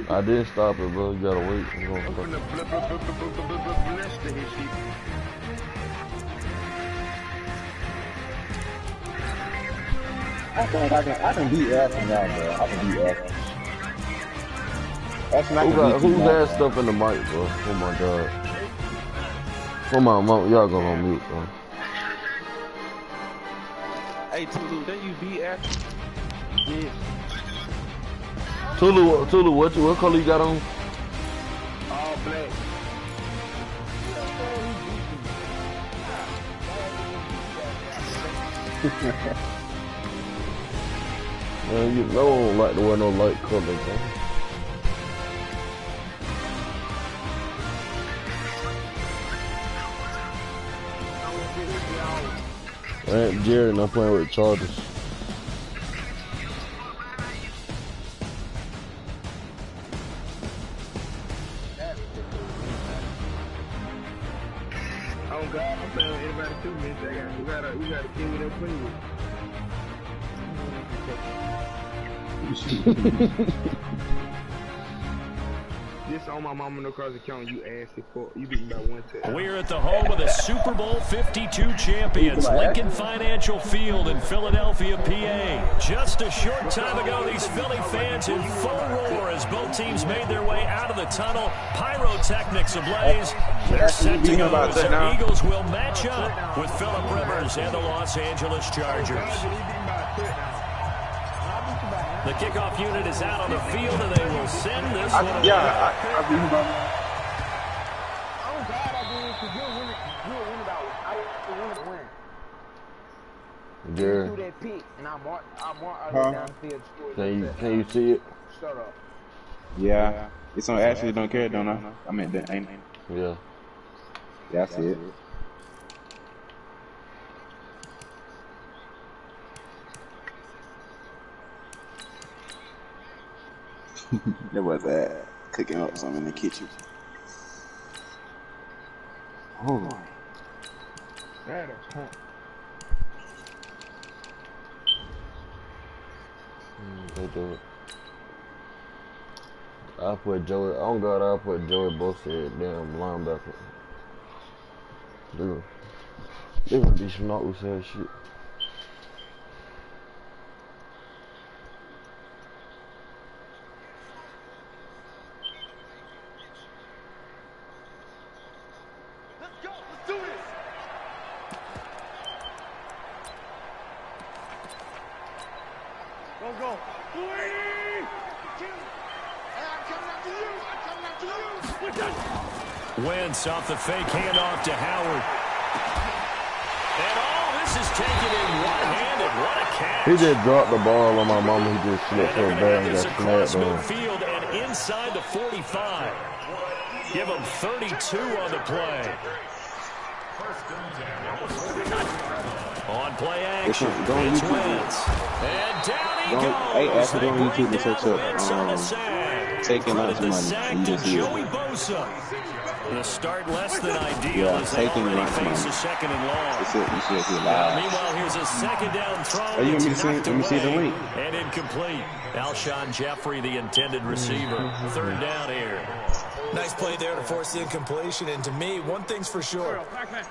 I didn't stop it, bro. You gotta wait. I think I can beat Ashton now, bro. I can beat Ashton. Who has stuff in the mic, bro? Oh my god. Come on, mom. Y'all go on mute, bro. Hey, Tulu, didn't you beat Ashton? Yeah. Tulu, what color you got on? All black. Man, you know I don't like to wear no light color, bro. Aunt Jerry and I'm playing with the Chargers. Oh God, I'm playing with anybody too, man. We gotta kill with them This on my mama no cross account, you ass it for you beat me by 1 touch. We're at the home of the Super Bowl 52 champions, Lincoln Financial Field in Philadelphia, PA. Just a short time ago, these Philly fans in full roar as both teams made their way out of the tunnel. Pyrotechnics ablaze. They're set to go as their Eagles will match up with Phillip Rivers and the Los Angeles Chargers. The kickoff unit is out on the field, and they will send this one away. I beat him by Oh God, I did, because you'll win about win. Jerry. Do that pick, and I mark down the field. Can you see it? Shut up. Yeah. It's on Ashley don't care, don't I? I meant that ain't it? Yeah. Yeah, I see it. There was that cooking up something in the kitchen. Oh. That is hot. They do it. I put Joey. Oh God, I put Joey Bosa at damn linebacker. They gonna be some not said shit. Wentz off the fake handoff to Howard. And all this is taken in one-handed. What a catch. He just dropped the ball on my mama. He just slipped so bad and got snapped on. Midfield and inside the 45. Give him 32 on the play. On play action, it's Wentz. And down he goes. Hey, after going YouTube and search up taking out some money. You just hear Joey Bosa. The start less than ideal as they already face a second and long. Meanwhile, here's a second down throw. You want me to see the link? And incomplete. Alshon Jeffrey, the intended receiver. Third down here. Nice play there to force the incompletion, and to me, one thing's for sure.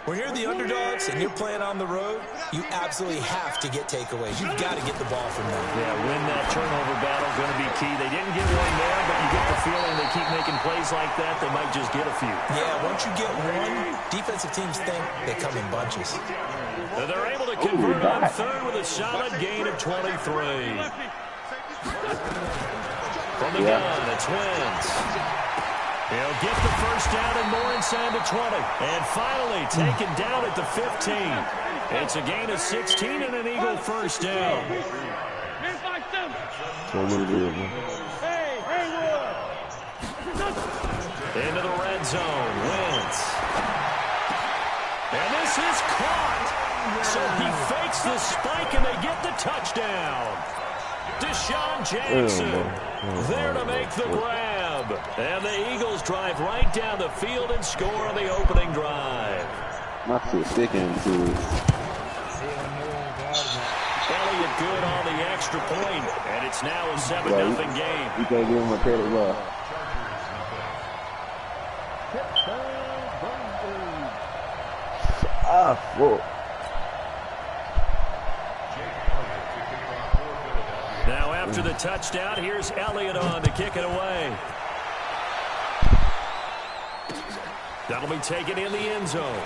When you're the underdogs and you're playing on the road, you absolutely have to get takeaways. You've got to get the ball from them. Yeah, win that turnover battle, going to be key. They didn't get one there, but you get the feeling they keep making plays like that, they might just get a few. Yeah, once you get one, defensive teams think they come in bunches. They're able to convert on third with a solid gain of 23. From the gun, it's Wentz. He'll get the first down and more inside the 20. And finally taken down at the 15. It's a gain of 16 and an Eagle first down. Into the red zone, Wentz. And this is caught. So he fakes the spike and they get the touchdown. Deshaun Jackson there to make the grab. And the Eagles drive right down the field and score on the opening drive. My foot sticking to it. Elliott good on the extra point, and it's now a 7-0 game. You can't give him a credit, well. Whoa. Now after the touchdown, here's Elliott on to kick it away. That'll be taken in the end zone.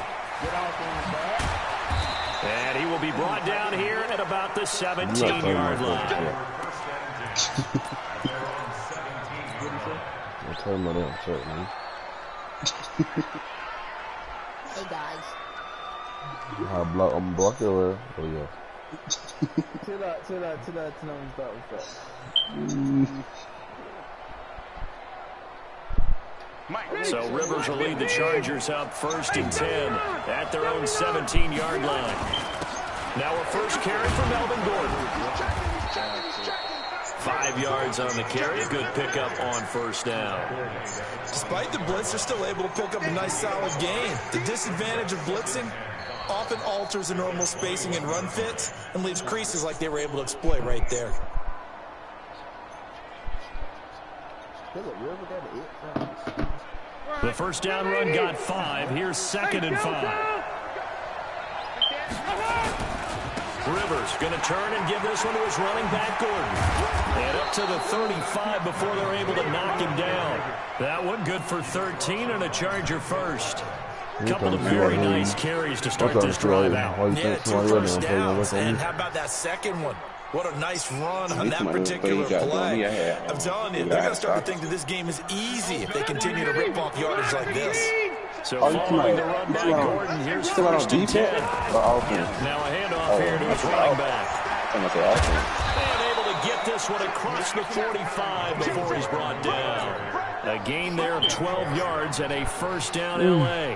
And he will be brought down here at about the 17-yard line. I'm talking about that shirt, man. Hey guys. I'm block your ass. Oh yeah. Chill out. So Rivers will lead the Chargers up 1st and 10 at their own 17-yard line. Now a first carry for Melvin Gordon. 5 yards on the carry. Good pickup on first down. Despite the blitz, they're still able to pick up a nice solid gain. The disadvantage of blitzing often alters the normal spacing and run fits and leaves creases like they were able to exploit right there. The first down run got 5. Here's 2nd and 5. Rivers going to turn and give this one to his running back, Gordon. And up to the 35 before they're able to knock him down. That one good for 13 and a Charger first. Couple of very nice carries to start this drive out. Yeah, 2 first downs. And how about that second one? What a nice run on that particular play. I'm telling you, they're going to start to think that this game is easy if they continue to rip off yardage like this. So following the run by Gordon, here's 1st and 10. Now a handoff here to his running back. And able to get this one across the 45 before he's brought down. A gain there of 12 yards and a first down L.A.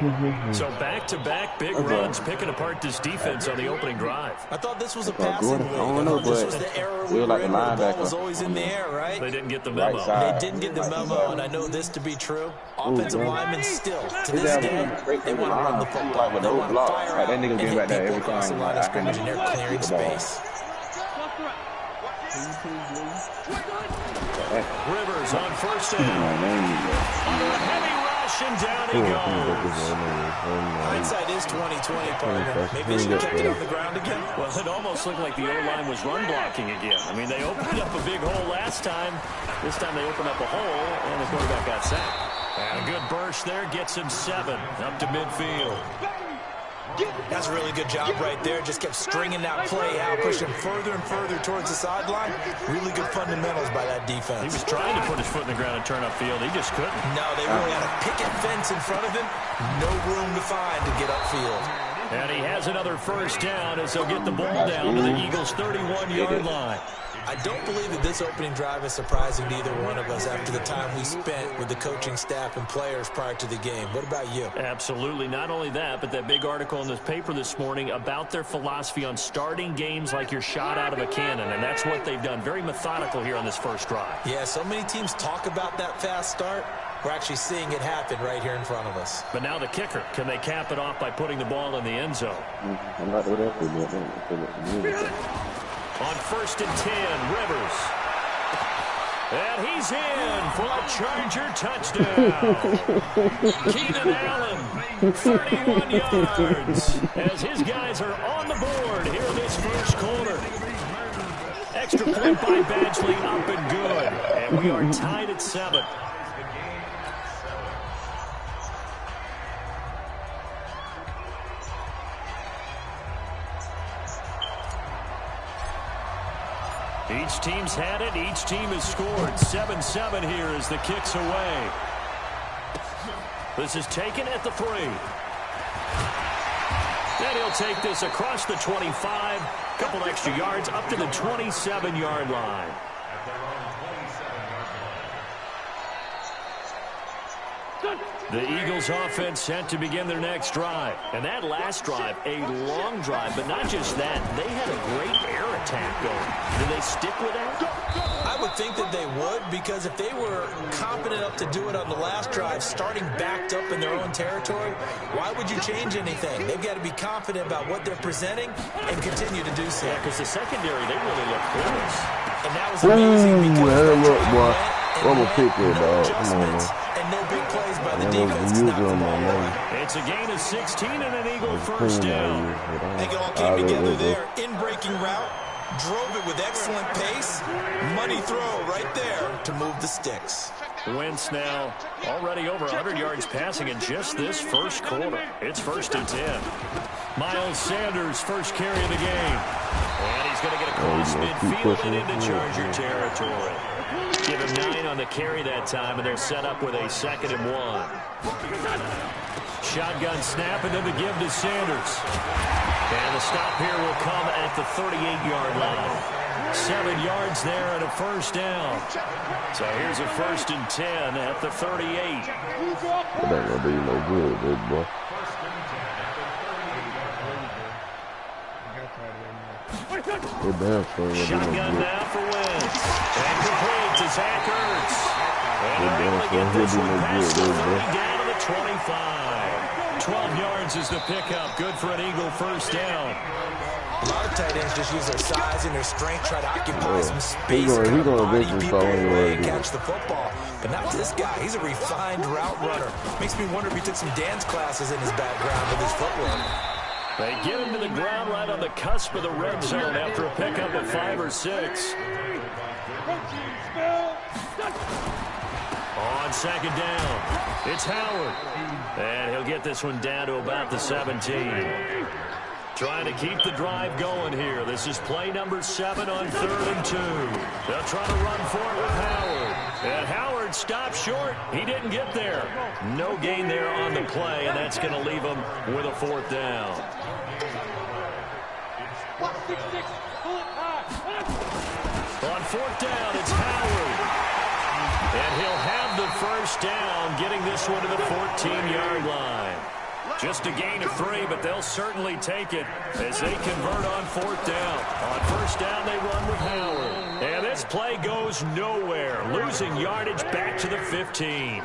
So back-to-back big runs picking apart this defense on the opening drive. I thought this was a passing league. I thought this was the era we were in where the ball was always in the air, right? They didn't get the memo. They didn't get the memo, and I know this to be true. Offensive linemen still, to this day, they want to run the football. They want to fire out and hit people across the line of scrimmage, and they're clearing space. Rivers on first down. Heavy rush and down he goes. Hindsight is 20/20, partner. Maybe they should have kept it on the ground again. Well, it almost looked like the O-line was run blocking again. I mean, they opened up a big hole last time. This time they opened up a hole, and the quarterback got sacked. And a good burst there gets him 7 up to midfield. That's a really good job right there. Just kept stringing that play out, pushing further and further towards the sideline. Really good fundamentals by that defense. He was trying to put his foot in the ground and turn upfield. He just couldn't. No, they really had a picket fence in front of him. No room to find to get upfield. And he has another first down as they'll get the ball down to the Eagles' 31-yard line. I don't believe that this opening drive is surprising to either one of us after the time we spent with the coaching staff and players prior to the game. What about you? Absolutely. Not only that, but that big article in this paper this morning about their philosophy on starting games like you're shot out of a cannon, and that's what they've done. Very methodical here on this first drive. Yeah, so many teams talk about that fast start. We're actually seeing it happen right here in front of us. But now the kicker. Can they cap it off by putting the ball in the end zone? On 1st and 10, Rivers. And he's in for a Charger touchdown. Keenan Allen, 31 yards, as his guys are on the board here in this first quarter. Extra point by Badgley, up and good. And we are tied at 7. Each team's had it. Each team has scored. 7-7 here as the kick's away. This is taken at the 3. And he'll take this across the 25. Couple extra yards up to the 27-yard line. The Eagles offense set to begin their next drive. And that last drive, a long drive, but not just that. They had a great air attack going. Do they stick with that? I would think that they would, because if they were competent enough to do it on the last drive, starting backed up in their own territory, why would you change anything? They've got to be confident about what they're presenting and continue to do so. Yeah, because the secondary, they really look close. And that was amazing because look, boy. I'm no gonna pick it, dog. Come on, adjustments man. and no big plays by the Man, defense to knock the ball away. It's a gain of 16 and an Eagle first down. They all came together there. In-breaking route. Drove it with excellent pace. Money throw right there to move the sticks. Wentz now already over 100 yards passing in just this first quarter. It's 1st and 10. Miles Sanders, first carry of the game. And he's going to get across midfield and into Charger territory. Give him 9 on the carry that time, and they're set up with a 2nd and 1. Shotgun snap, and then the give to Sanders. And the stop here will come at the 38-yard line. 7 yards there and a first down. So here's a 1st and 10 at the 38. It ain't gonna do no good, big boy. Shotgun now for Wentz. And complete to Zach Ertz. And they're able to get this one past the 30 down to the 25. 12 yards is the pickup. Good for an Eagle first down. A lot of tight ends just use their size and their strength, try to occupy some space, He's gonna body eventually people fall away anyway, and catch the football. But not this guy. He's a refined route runner. Makes me wonder if he took some dance classes in his background with his footwork. They get him to the ground right on the cusp of the red zone after a pickup of 5 or 6. On 2nd down, it's Howard. And he'll get this one down to about the 17. Trying to keep the drive going here. This is play number 7 on 3rd and 2. They'll try to run for it with Howard. And Howard stopped short. He didn't get there. No gain there on the play, and that's going to leave him with a 4th down. On 4th down, it's Howard. And he'll have the first down, getting this one to the 14-yard line. Just a gain of 3, but they'll certainly take it as they convert on 4th down. On 1st down, they run with Howard. And this play goes nowhere, losing yardage back to the 15.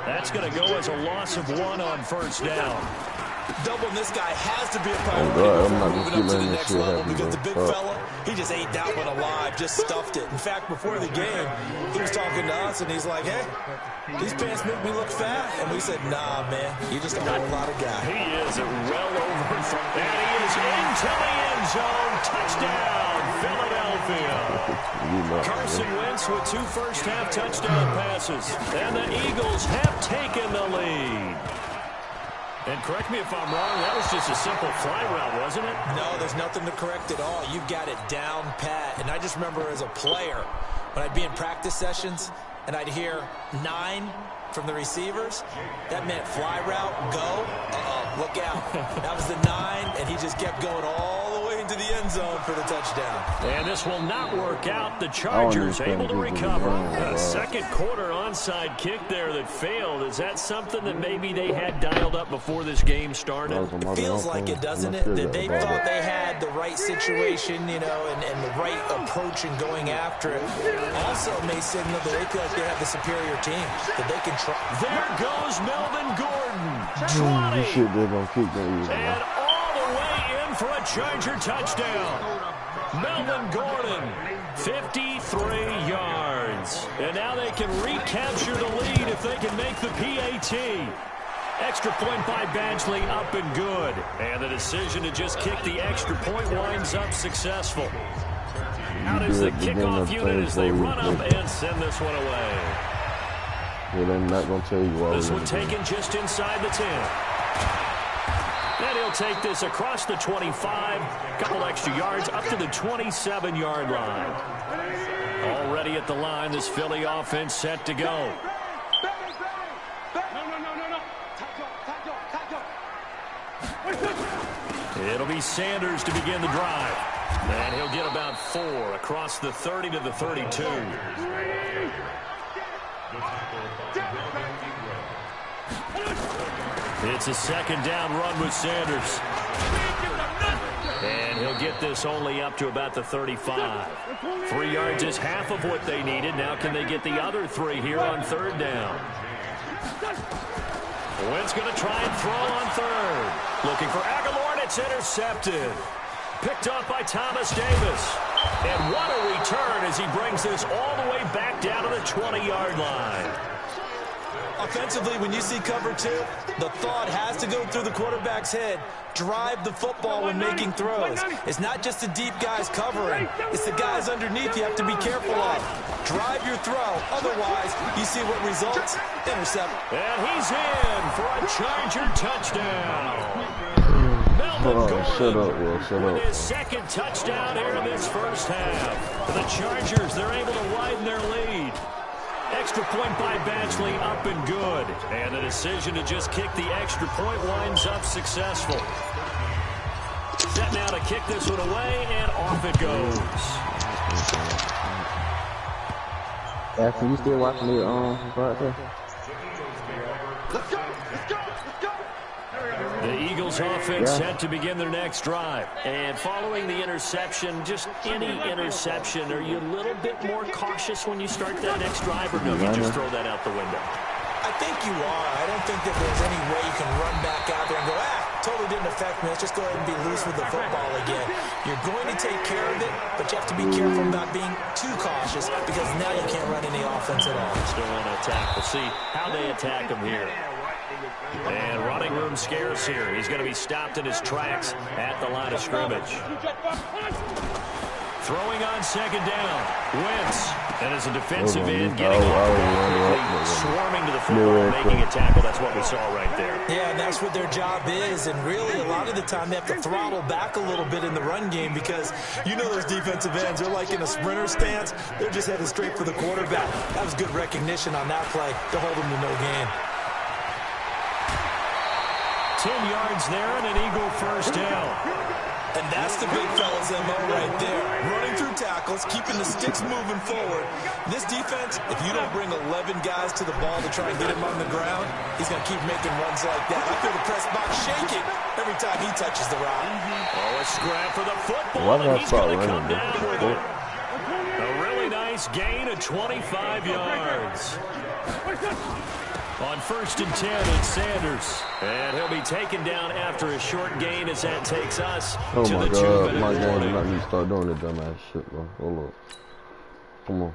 That's going to go as a loss of 1 on 1st down. Doubling this guy has to be a priority before moving up to the next level, because the big bro. fella, he just ate that one alive, just stuffed it. In fact, before the game, he was talking to us, and he's like, hey, these pants make me look fat. And we said, nah, man, you're just a whole lot of guy. He is well over from that. He is into the end zone. Touchdown, Philadelphia. Carson Wentz with 2 first-half touchdown passes. And the Eagles have taken the lead. And correct me if I'm wrong, that was just a simple fly route, wasn't it? No, there's nothing to correct at all. You've got it down pat. And I just remember as a player, when I'd be in practice sessions and I'd hear 9 from the receivers, that meant fly route, go, look out. That was the 9, and he just kept going all the way into the end zone for the touchdown. And this will not work out. The Chargers able to recover. A second quarter onside kick there that failed. Is that something that maybe they had dialed up before this game started? It feels like it, doesn't it? That they thought they had the right situation, you know, and the right approach in going after it. Also may signal that they feel like they have the superior team, that they can try. There goes Melvin Gordon. 20. And all the way in for a Charger touchdown. Melvin Gordon, 53 yards. And now they can recapture the lead if they can make the PAT. Extra point by Badgley, up and good. And the decision to just kick the extra point winds up successful. Out is the kickoff unit as they run up and send this one away. Well, I'm not going to tell you why. This one taken just inside the 10. And he'll take this across the 25, couple extra yards up to the 27-yard line. Already at the line, this Philly offense set to go. It'll be Sanders to begin the drive. And he'll get about 4 across the 30 to the 32. It's a second down run with Sanders. And he'll get this only up to about the 35. 3 yards is half of what they needed. Now can they get the other 3 here on third down? Wentz going to try and throw on third. Looking for Aguilar, and it's intercepted. Picked up by Thomas Davis. And what a return as he brings this all the way back down to the 20-yard line. Offensively, when you see cover 2, the thought has to go through the quarterback's head. Drive the football when making throws. It's not just the deep guys covering. It's the guys underneath you have to be careful of. Drive your throw. Otherwise, you see what results. Intercept. And he's in for a Charger touchdown. Shut up, Will. Shut With up. his second touchdown here in this first half. The Chargers, they're able to widen their lead. Extra point by Batchley, up and good. And the decision to just kick the extra point winds up successful. Set now to kick this one away, and off it goes. After you still watching it broadcast? Let's go! Let's go! Let's go! The Eagles offense set to begin their next drive. And following the interception, just any interception, are you a little bit more cautious when you start that next drive, or no, you just throw that out the window? I think you are. I don't think that there's any way you can run back out there and go, totally didn't affect me. Let's just go ahead and be loose with the football again. You're going to take care of it, but you have to be careful about being too cautious because now you can't run any offense at all. Still want to attack. We'll see how they attack him here. And running room scarce here. He's going to be stopped in his tracks at the line of scrimmage. Throwing on second down. Wentz. And as a defensive end, getting off swarming to the football, making a tackle. That's what we saw right there. Yeah, and that's what their job is. And really, a lot of the time, they have to throttle back a little bit in the run game because you know those defensive ends, they're like in a sprinter stance. They're just headed straight for the quarterback. That was good recognition on that play to hold them to no gain. 10 yards there and an Eagle first down. And that's the big fella's MO right there. Running through tackles, keeping the sticks moving forward. This defense, if you don't bring 11 guys to the ball to try and get him on the ground, he's going to keep making runs like that. I feel the press box shaking every time he touches the rock. Oh, a scrap for the football, and he's going to come down with it. A really nice gain of 25 yards. On 1st and 10, it's Sanders. And he'll be taken down after a short gain as that takes us to the 2-minute my God, warning. I need to start doing the dumbass shit, bro. Hold up. Come on.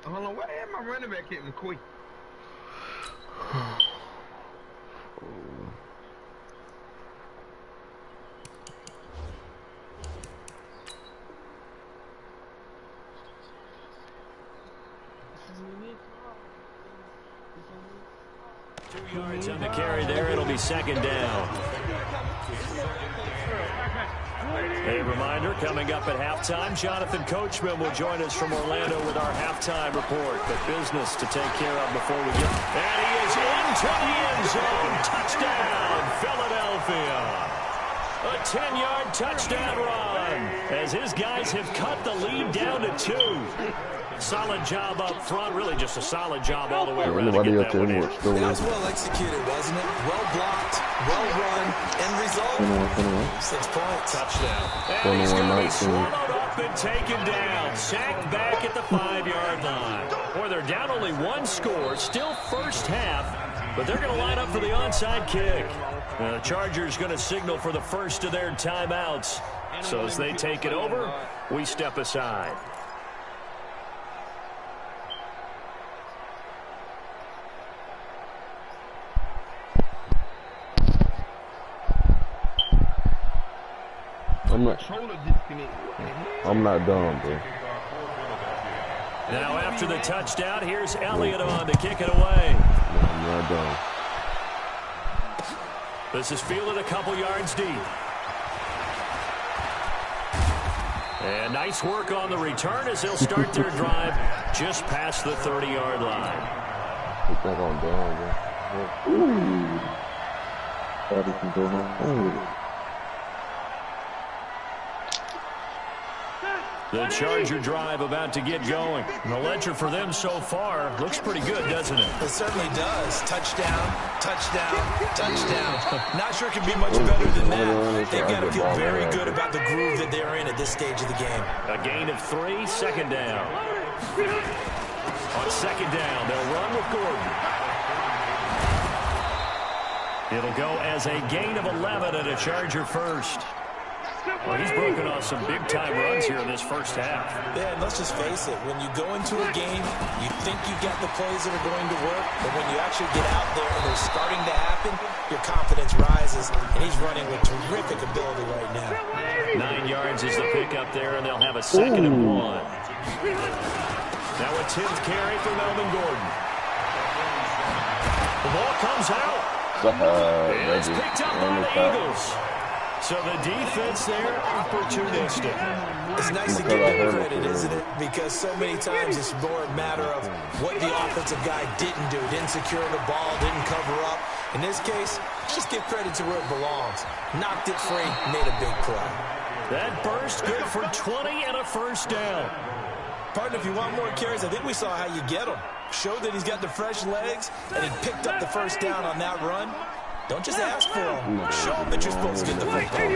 Hold on, where am I running back at McCoy? Yards on the carry there. It'll be second down. A reminder, coming up at halftime, Jonathan Coachman will join us from Orlando with our halftime report. But business to take care of before we get... And he is into the end zone. Touchdown, Philadelphia. A 10-yard touchdown run as his guys have cut the lead down to 2. Solid job up front, really just a solid job all the way around to get that one in. That was well executed, wasn't it? Well blocked, well run, end result, 6 points. Touchdown. And he's going to be swallowed up and taken down. Sacked back at the 5-yard line. Boy, they're down only 1 score, still first half, but they're going to line up for the onside kick. The Chargers going to signal for the first of their timeouts. So as they take it over, we step aside. I'm not dumb, bro. Now after the touchdown, here's Elliott on to kick it away. I'm not dumb. This is fielded a couple yards deep. And nice work on the return as they'll start their drive just past the 30-yard line. I think I'm dumb, bro. Ooh. Thought he can go home. The Charger drive about to get going. The ledger for them so far looks pretty good, doesn't it? It certainly does. Touchdown, touchdown, touchdown. Not sure it can be much better than that. They've got to feel very good about the groove that they're in at this stage of the game. A gain of 3, second down. On second down, they'll run with Gordon. It'll go as a gain of 11 and a Charger first. Well, he's broken off some big-time runs here in this first half. Yeah, and let's just face it. When you go into a game, you think you've got the plays that are going to work, but when you actually get out there and they're starting to happen, your confidence rises, and he's running with terrific ability right now. 9 yards is the pickup there, and they'll have a second and 1. Now a 10th carry for Melvin Gordon. The ball comes out. It's picked up by the Eagles. So the defense there, opportunistic. It's nice to give them credit, isn't it? Because so many times it's more a matter of what the offensive guy didn't do. Didn't secure the ball, didn't cover up. In this case, just give credit to where it belongs. Knocked it free, made a big play. That burst good for 20 and a first down. Partner, if you want more carries, I think we saw how you get them. Showed that he's got the fresh legs, and he picked up the first down on that run. Don't just ask for them. Show them that you're supposed to get the football.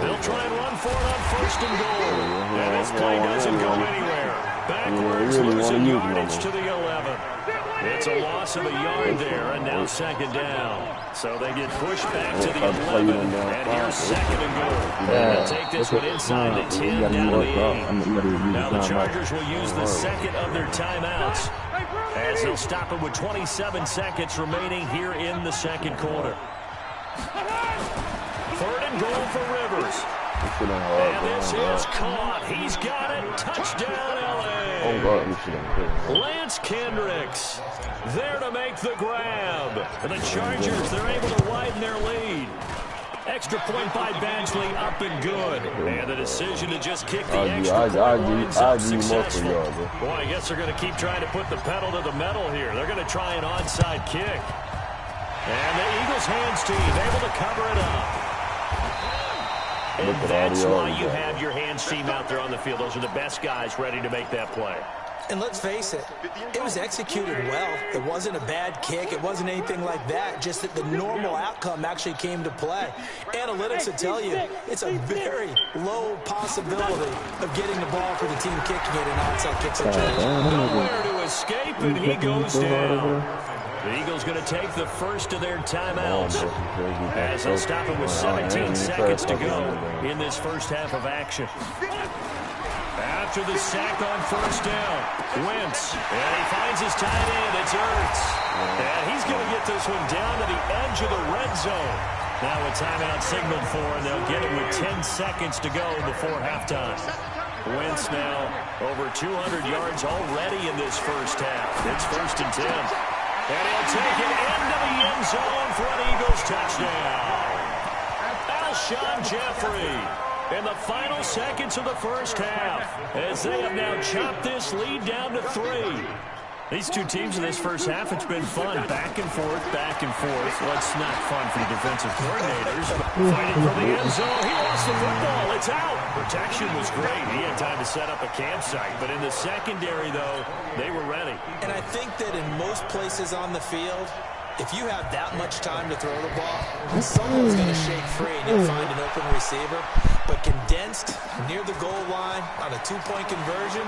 They'll try and run for it on first and goal. And this play doesn't go anywhere. Backwards, losing yardage to the 11. It's a loss of a yard there, and now second down. So they get pushed back to the 11, and here's second and goal. They'll take this one inside the 10, down to the 8. Now the Chargers will use the second of their timeouts, as they'll stop it with 27 seconds remaining here in the second quarter. Third and goal for Rivers. And this is caught. He's got it. Touchdown, L.A. Lance Kendricks there to make the grab. And the Chargers, they're able to widen their lead. Extra point by Badgley, up and good. And the decision to just kick the extra point winds up successful. Boy, I guess they're going to keep trying to put the pedal to the metal here. They're going to try an onside kick. And the Eagles hands team able to cover it up. And that's why you have your hands team out there on the field. Those are the best guys ready to make that play. And let's face it, it was executed well. It wasn't a bad kick. It wasn't anything like that. Just that the normal outcome actually came to play. Analytics will tell you it's a very low possibility of getting the ball for the team kicking it in onside kick situation. Nowhere to escape, and he goes down. The Eagles going to take the first of their timeouts, as they'll stop it with 17 seconds to go in this first half of action. After the sack on first down, Wentz, and he finds his tight end. It's Ertz, and he's going to get this one down to the edge of the red zone. Now a timeout signaled for, and they'll get it with 10 seconds to go before halftime. Wentz now over 200 yards already in this first half. It's first and 10. And he'll take it into the end zone for an Eagles touchdown. Alshon Jeffrey in the final seconds of the first half, as they have now chopped this lead down to 3. These two teams in this first half, it's been fun. Back and forth, back and forth. Well, it's not fun for the defensive coordinators. Fighting for the end zone. He lost the football. It's out. Protection was great. He had time to set up a campsite. But in the secondary, though, they were ready. And I think that in most places on the field, if you have that much time to throw the ball, someone's going to shake free and you'll find an open receiver. But condensed near the goal line on a two-point conversion,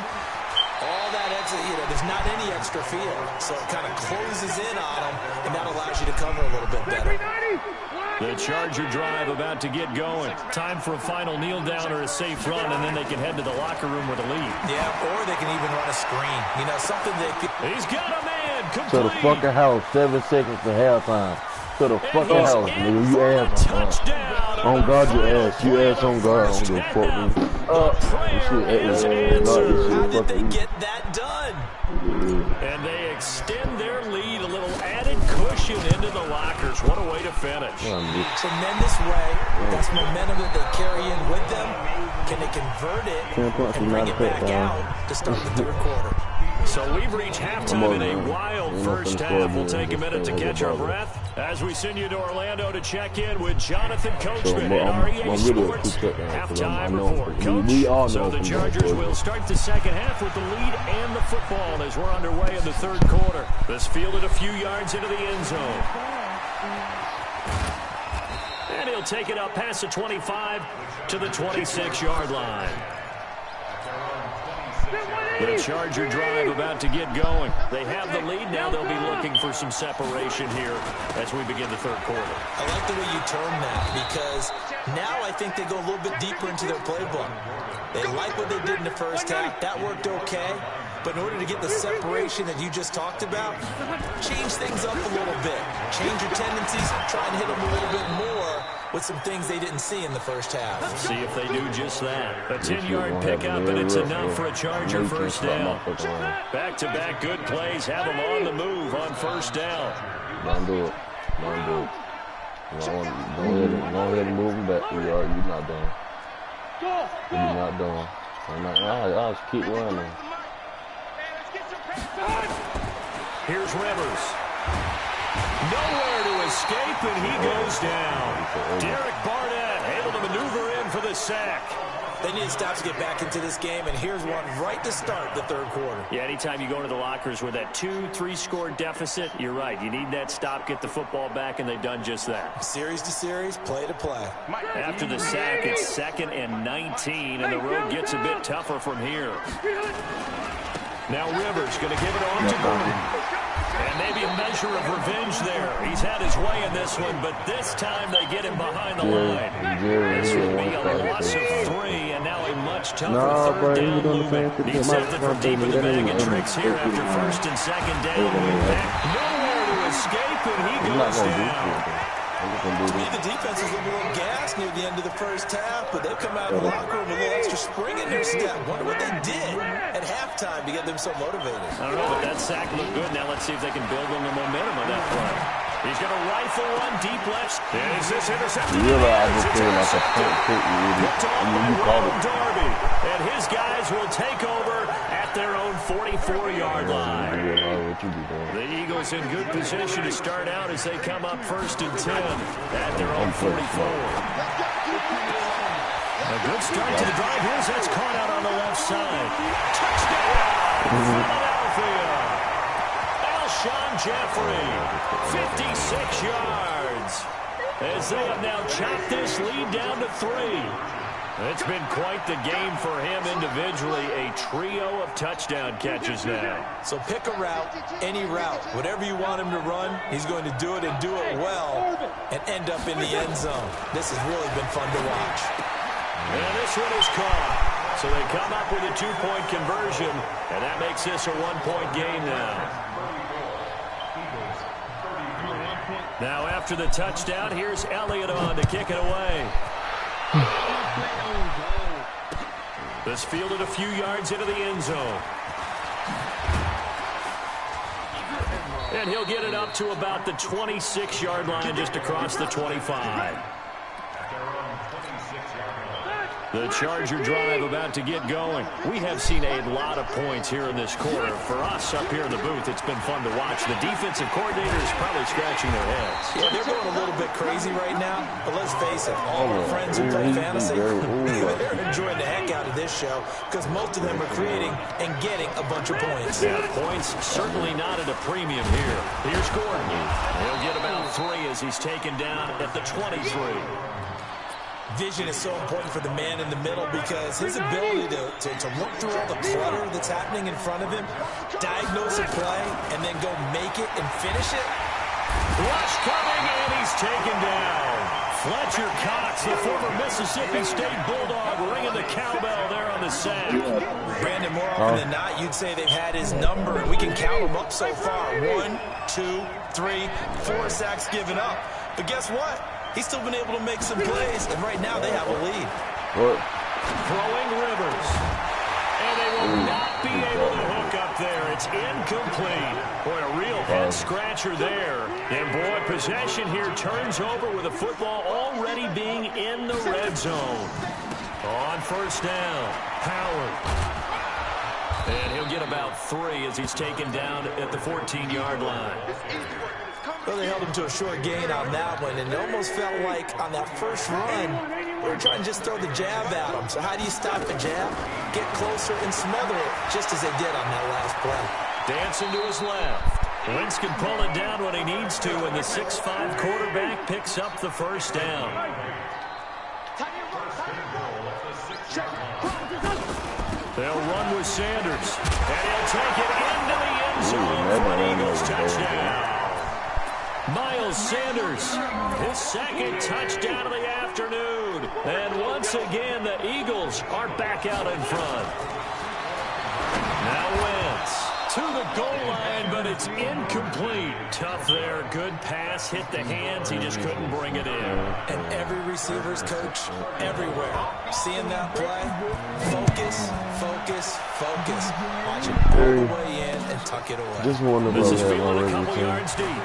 all that exit, there's not any extra field. So it kind of closes in on them, and that allows you to cover a little bit better. The Charger drive about to get going. Time for a final kneel down or a safe run, and then they can head to the locker room with a lead. Yeah, or they can even run a screen. Something they can... He's got a man complete. To the fucking house, 7 seconds to halftime. To the fucking house, nigga. You ass. On God, you ass. You ass on God. I don't give a fuck, nigga. How did they get that done? And they extend their lead, a little added cushion into the lockers. What a way to finish. Tremendous way. That's momentum that they carry in with them. Can they convert it and bring it back out to start the third quarter? So we've reached halftime in a wild first half. We'll take a minute to catch our breath As we send you to Orlando to check in with Jonathan So Coachman at I'm REA really Sports. upset because I Halftime know report. we all Coach, know so the from Chargers will start the second half with the lead and the football as we're underway in the third quarter. This fielded a few yards into the end zone. And he'll take it up past the 25 to the 26-yard line. The Charger drive about to get going. They have the lead. Now they'll be looking for some separation here as we begin the third quarter. I like the way you term that because now I think they go a little bit deeper into their playbook. They like what they did in the first half. That worked okay. But in order to get the separation that you just talked about, change things up a little bit. Change your tendencies. Try and hit them a little bit more with some things they didn't see in the first half. See if they do just that. A 10-yard pickup, and it's enough for a Charger first down. Back-to-back good plays have them on the move on first down. Don't do it. Don't do it. Go ahead and move him back. You're not done. You're not done. I'll just keep running. Here's Rivers. Nowhere to escape, and he goes down. Derek Barnett able to maneuver in for the sack. They need to stop to get back into this game, and here's one right to start the third quarter. Yeah, anytime you go into the lockers with that 2-3 score deficit, you're right. You need that stop, get the football back, and they've done just that. Series to series, play to play. After the sack, it's 2nd and 19, and the road gets a bit tougher from here. Now Rivers going to give it on to Gordon. And maybe a measure of revenge there. He's had his way in this one, but this time they get him behind the line. This would be a loss of 3, and now a much tougher third down movement. He sent it from deep in the bag of tricks here after 1st and 2nd down. Nowhere to escape, and he goes down. To me, the defense was a little gassed near the end of the first half, but they've come out of the locker room with a little extra spring in their step. Wonder what they did at halftime to get them so motivated. I don't know, but that sack looked good. Now let's see if they can build on the momentum of that play. He's got a rifle one deep left. Is this intercepted? You realize I just feel like a point pick. You called it. Darby, and his guys will take over at their own 44-yard line. The Eagles in good position to start out as they come up 1st and 10 at their own 44. A good start to the drive. Here's that's caught out on the left side. Touchdown, Philadelphia. Alshon Jeffrey, 56 yards. As they have now chopped this lead down to 3. It's been quite the game for him individually. A trio of touchdown catches now. So pick a route, any route. Whatever you want him to run, he's going to do it and do it well and end up in the end zone. This has really been fun to watch. And this one is caught. So they come up with a 2-point conversion, and that makes this a 1-point game now. Now after the touchdown, here's Elliott on to kick it away. This fielded a few yards into the end zone. And he'll get it up to about the 26-yard line just across the 25. The Charger drive about to get going. We have seen a lot of points here in this quarter. For us up here in the booth, it's been fun to watch. The defensive coordinator is probably scratching their heads. Yeah, they're going a little bit crazy right now. But let's face it, all our friends who play fantasy, they're enjoying the heck out of this show because most of them are creating and getting a bunch of points. Yeah, points certainly not at a premium here. Here's Gordon. He'll get about 3 as he's taken down at the 23. Vision is so important for the man in the middle because his ability to look through all the clutter that's happening in front of him, diagnose a play, and then go make it and finish it. Rush coming, and he's taken down. Fletcher Cox, the former Mississippi State Bulldog, ringing the cowbell there on the sack. Brandon, more often than not, you'd say they've had his number, and we can count them up so far. 1, 2, 3, 4 sacks given up. But guess what? He's still been able to make some plays, and right now they have a lead. Throwing Rivers. And they will not be able to hook up there. It's incomplete. Boy, a real head-scratcher there. And, boy, possession here turns over with the football already being in the red zone. On first down, Howard. And he'll get about 3 as he's taken down at the 14-yard line. Well, they held him to a short gain on that one, and it almost felt like on that first run, they were trying to just throw the jab at him. So how do you stop the jab? Get closer and smother it, just as they did on that last play. Dancing to his left. Wentz can pull it down when he needs to, and the 6'5" quarterback picks up the first down. They'll run with Sanders, and he'll take it into the end zone for an Eagles touchdown. Miles Sanders, his second touchdown of the afternoon. And once again, the Eagles are back out in front. Now Wentz to the goal line, but it's incomplete. Tough there. Good pass. Hit the hands. He just couldn't bring it in. And every receiver's coach, everywhere, seeing that play, focus, focus, focus. Watch it pull the way in and tuck it away. Just wonder This about is that feeling a couple already. yards deep.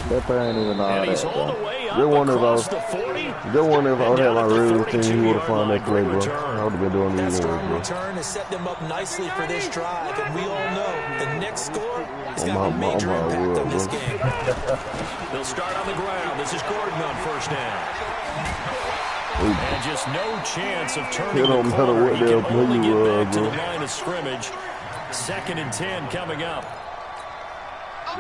That player ain't even all And he's that. all the way up They wonder if I across was- the 40. They wonder if I would have my And down at the regular team, he would have 32-yard found that line. play, bro. Great I return. would have been doing That these strong anyway, bro. return has set them up nicely for this drive, and we all know the next score is going to Oh, have a major my impact word, on this bro. game. They'll start on the ground. This is Gordon on first down. And just no chance of turning It the don't matter corner. what He they'll can only play get you, back to bro. the line of scrimmage. 2nd and 10 coming up.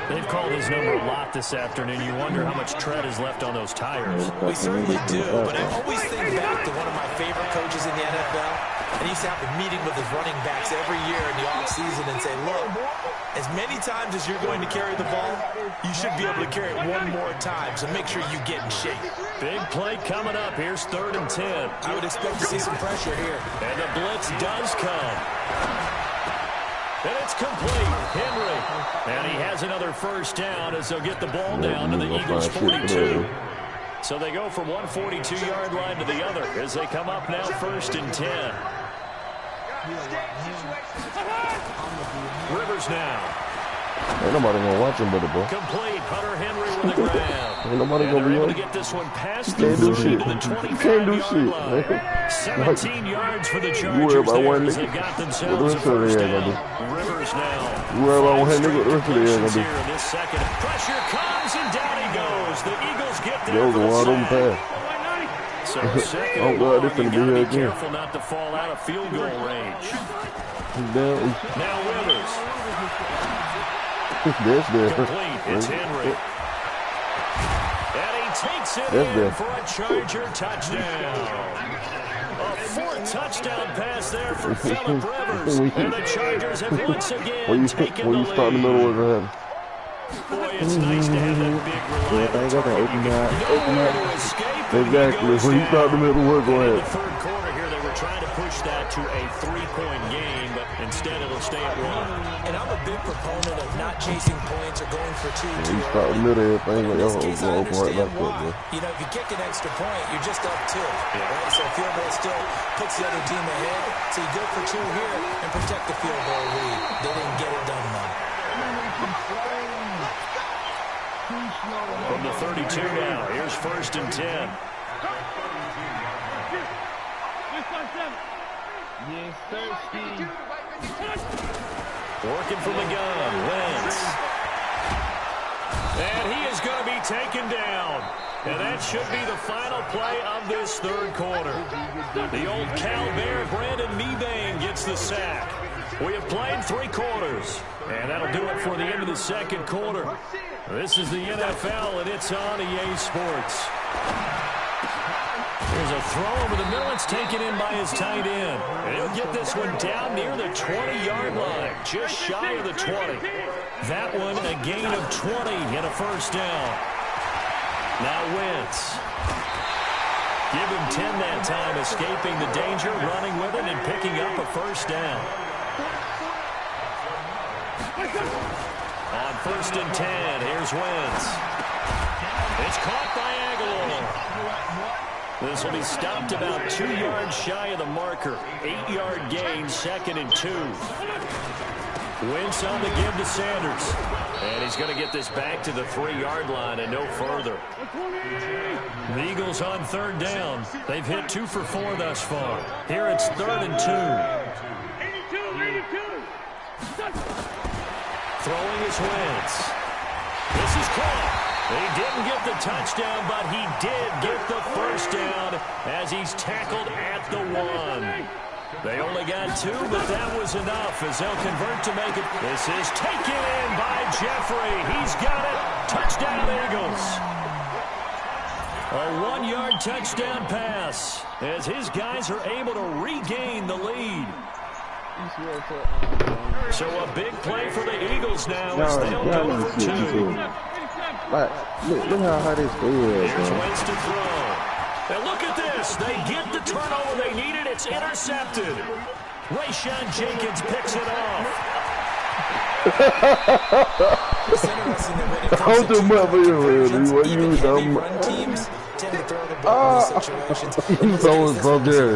They've called his number a lot this afternoon. You wonder how much tread is left on those tires. We certainly do, but I always think back to one of my favorite coaches in the NFL, and he used to have a meeting with his running backs every year in the offseason and say, look, as many times as you're going to carry the ball, you should be able to carry it one more time, so make sure you get in shape. Big play coming up. Here's 3rd and 10. I would expect to see some pressure here. And the blitz does come. And it's complete. Henry. And he has another first down as they'll get the ball down to the Eagles' 42. So they go from one 42-yard line to the other as they come up now 1st and 10. Rivers now. Ain't nobody gonna watch him but it, bro. Complete. Hunter Henry with the grab. Ain't nobody And gonna they're be able on. to get this one past You the can't do 30 shit. to the You can't do 25-yard shit. line. 17 yards for the You worry Chargers about there one as nigga. they've got What the themselves a rest of the first air gonna down. Rivers now. You worry about one nigga, what the rest of the air Completions gonna do? here in this second. Pressure comes and down he goes. The Eagles get there Yo, for the the wide open sack. pass. So second Oh, and God, long, they you finna be gotta here be again. careful not to fall out of field goal range. He's down. Now Rivers. That's there. Complete. It's Henry. And he takes it That's in there. for a Charger touchdown. A 4th touchdown pass there for Phillip Rivers. And the Chargers have once again When taken you the start in the lead. middle, what's gonna happen? Boy, it's nice to have that big reliable they got that target. open You guy. got nowhere to escape, and he Exactly. goes When you start in the down. middle, what's And gonna in the happen? 3rd quarter here, they were trying to push that to a 3-point game, but instead it'll stay at 1. And I'm a big proponent of not chasing points or going for two too You start in the early. middle, everything In like this that. case, I Gonna open right understand back up, why. bro. You know, if you kick an extra point, you're just up 2. Right? So field goal still puts the other team ahead. So you go for 2 here and protect the field goal lead. They didn't get it done, though. From the 32 now, here's 1st and 10. Working from the gun, Wentz. And he is going to be taken down. And that should be the final play of this 3rd quarter. The old Cal Bear, Brandon Mebane, gets the sack. We have played 3 quarters. And that'll do it for the end of the 2nd quarter. This is the NFL, and it's on EA Sports. There's a throw over the middle. It's taken in by his tight end. And he'll get this one down near the 20-yard line, just shy of the 20. That one a gain of 20 and a first down. Now Wentz. Give him 10 that time, escaping the danger, running with it, and picking up a first down. On 1st and 10, here's Wentz. It's caught by Aguilar. This will be stopped about 2 yards shy of the marker. 8-yard gain, 2nd and 2. Wentz on the give to Sanders. And he's going to get this back to the 3-yard line and no further. The Eagles on 3rd down. They've hit 2 for 4 thus far. Here it's 3rd and 2. throwing his wins. This is caught. He didn't get the touchdown, but he did get the first down as he's tackled at the 1. They only got 2, but that was enough as they'll convert to make it. This is taken in by Jeffrey. He's got it. Touchdown, Eagles. A 1-yard touchdown pass as his guys are able to regain the lead. So a big play for the Eagles now as they'll go for 2. Look how hard this is. Here's Wentz to throw. And look at this. They get the turnover they needed. It's intercepted. Rayshawn Jenkins picks it off. It's interesting that when it comes to even heavy run teams tend to throw the ball in situations.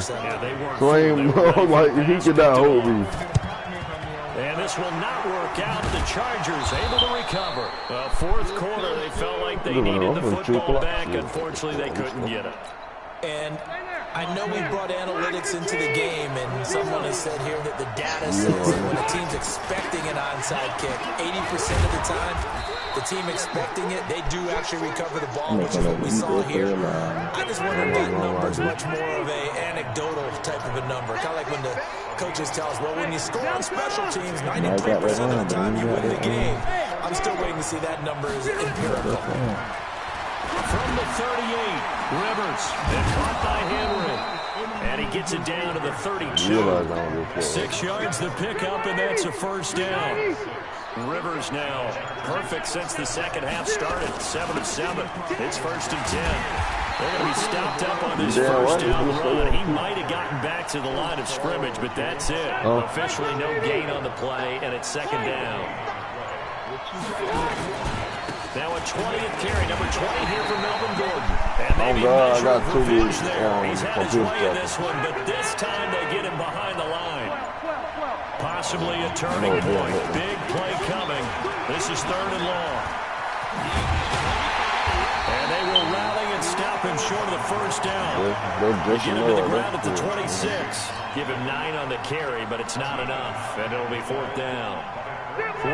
Yeah, they weren't. So I ain't like he could not hold me. And this will not work out. The Chargers able to recover. Fourth quarter, they felt like they needed the football back. Unfortunately, they couldn't get it. And I know we brought analytics into the game, and someone has said here that the data says that when a team's expecting an onside kick, 80% of the time, the team expecting it, they do actually recover the ball, which is what we saw here. I just wonder if that number is much more of a anecdotal type of a number. Kind of like when the coaches tell us, well, when you score on special teams, 93% of the time you win the game. I'm still waiting to see that number is empirical. From the 38, Rivers, and caught by Henry. And he gets it down to the 32. 6 yards the pickup, and that's a first down. Rivers now perfect since the second half started. 7 of 7. It's 1st and 10. They're going to be stopped up on this first down run. He might have gotten back to the line of scrimmage, but that's it. Officially no gain on the play, and it's 2nd down. Now a 20th carry, number 20 here for Melvin Gordon. And maybe I got 2 revenge there. He's had his way in this one, but this time they get him behind the line. Possibly a turning point. Big play coming. This is 3rd and long. And they will rally and stop him short of the first down. Get him to the ground at the 26. Give him 9 on the carry, but it's not enough. And it'll be 4th down.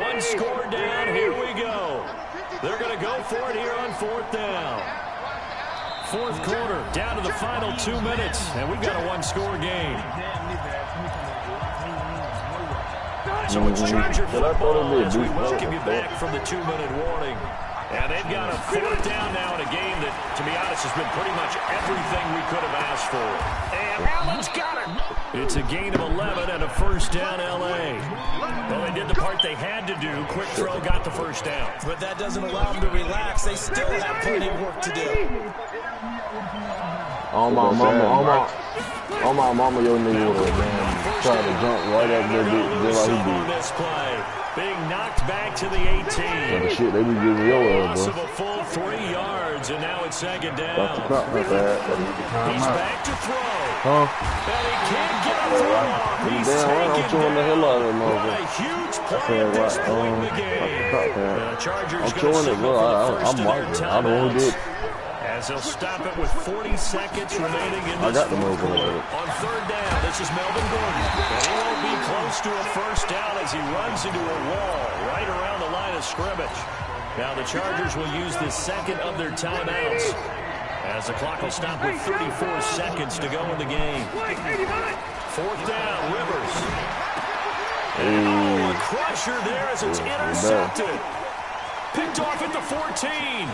1 score down. Here we go. They're going to go for it here on 4th down. 4th quarter, down to the final 2 minutes, and we've got a 1-score game. So it's Charger football as we welcome you back from the 2-minute warning. And they've got a 4th down now in a game that, to be honest, has been pretty much everything we could have asked for. And Allen's got it. It's a gain of 11 and a first down, L.A. Well, they did the part they had to do. Quick throw, got the first down. But that doesn't allow them to relax. They still have plenty of work to do. On my mama, your nigga would have tried to jump right up there, just like he did. This play, being knocked back to the 18. The shit they be giving your ass, bro. A full 3 yards, and now it's 2nd down. He's back to throw. And he can't get a throw off. He's taken down. What a huge play at this point in the game. The Chargers going to signal for the first of their timeouts. As they'll stop it with 40 seconds remaining in this fourth quarter. On 3rd down, this is Melvin Gordon. And he won't be close to a first down as he runs into a wall right around the line of scrimmage. Now the Chargers will use the 2nd of their timeouts as the clock will stop with 34 seconds to go in the game. 4th down, Rivers. And a crusher there as it's intercepted. Picked off at the 14.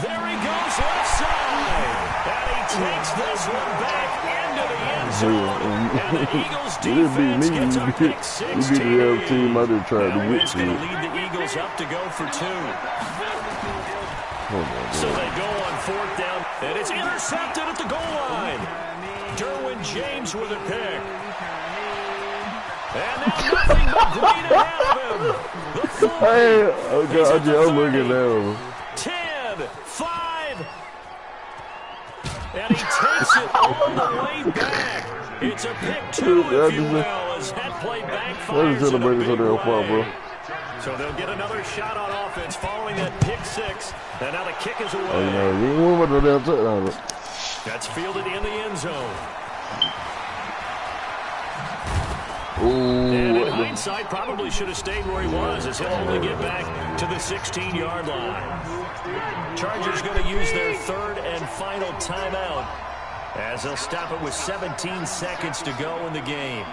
There he goes left side. And he takes this one back into the end zone. And the Eagles defense gets a pick 6. You beat the other team I didn't try to get It's going to lead the Eagles up to go for 2. So they go on 4th down. And it's intercepted at the goal line. Derwin James with a pick. And now nothing but green ahead of him. The 4. I'm looking at him. 10, 5. And he takes it all the way back. It's a pick 2, if you will, as that play backfires in a big way. So they'll get another shot on offense following that pick 6. And now the kick is away. That's fielded in the end zone. And in hindsight, probably should have stayed where he was, as he'll only get back to the 16-yard line. Chargers going to use their third and final timeout, as they'll stop it with 17 seconds to go in the game.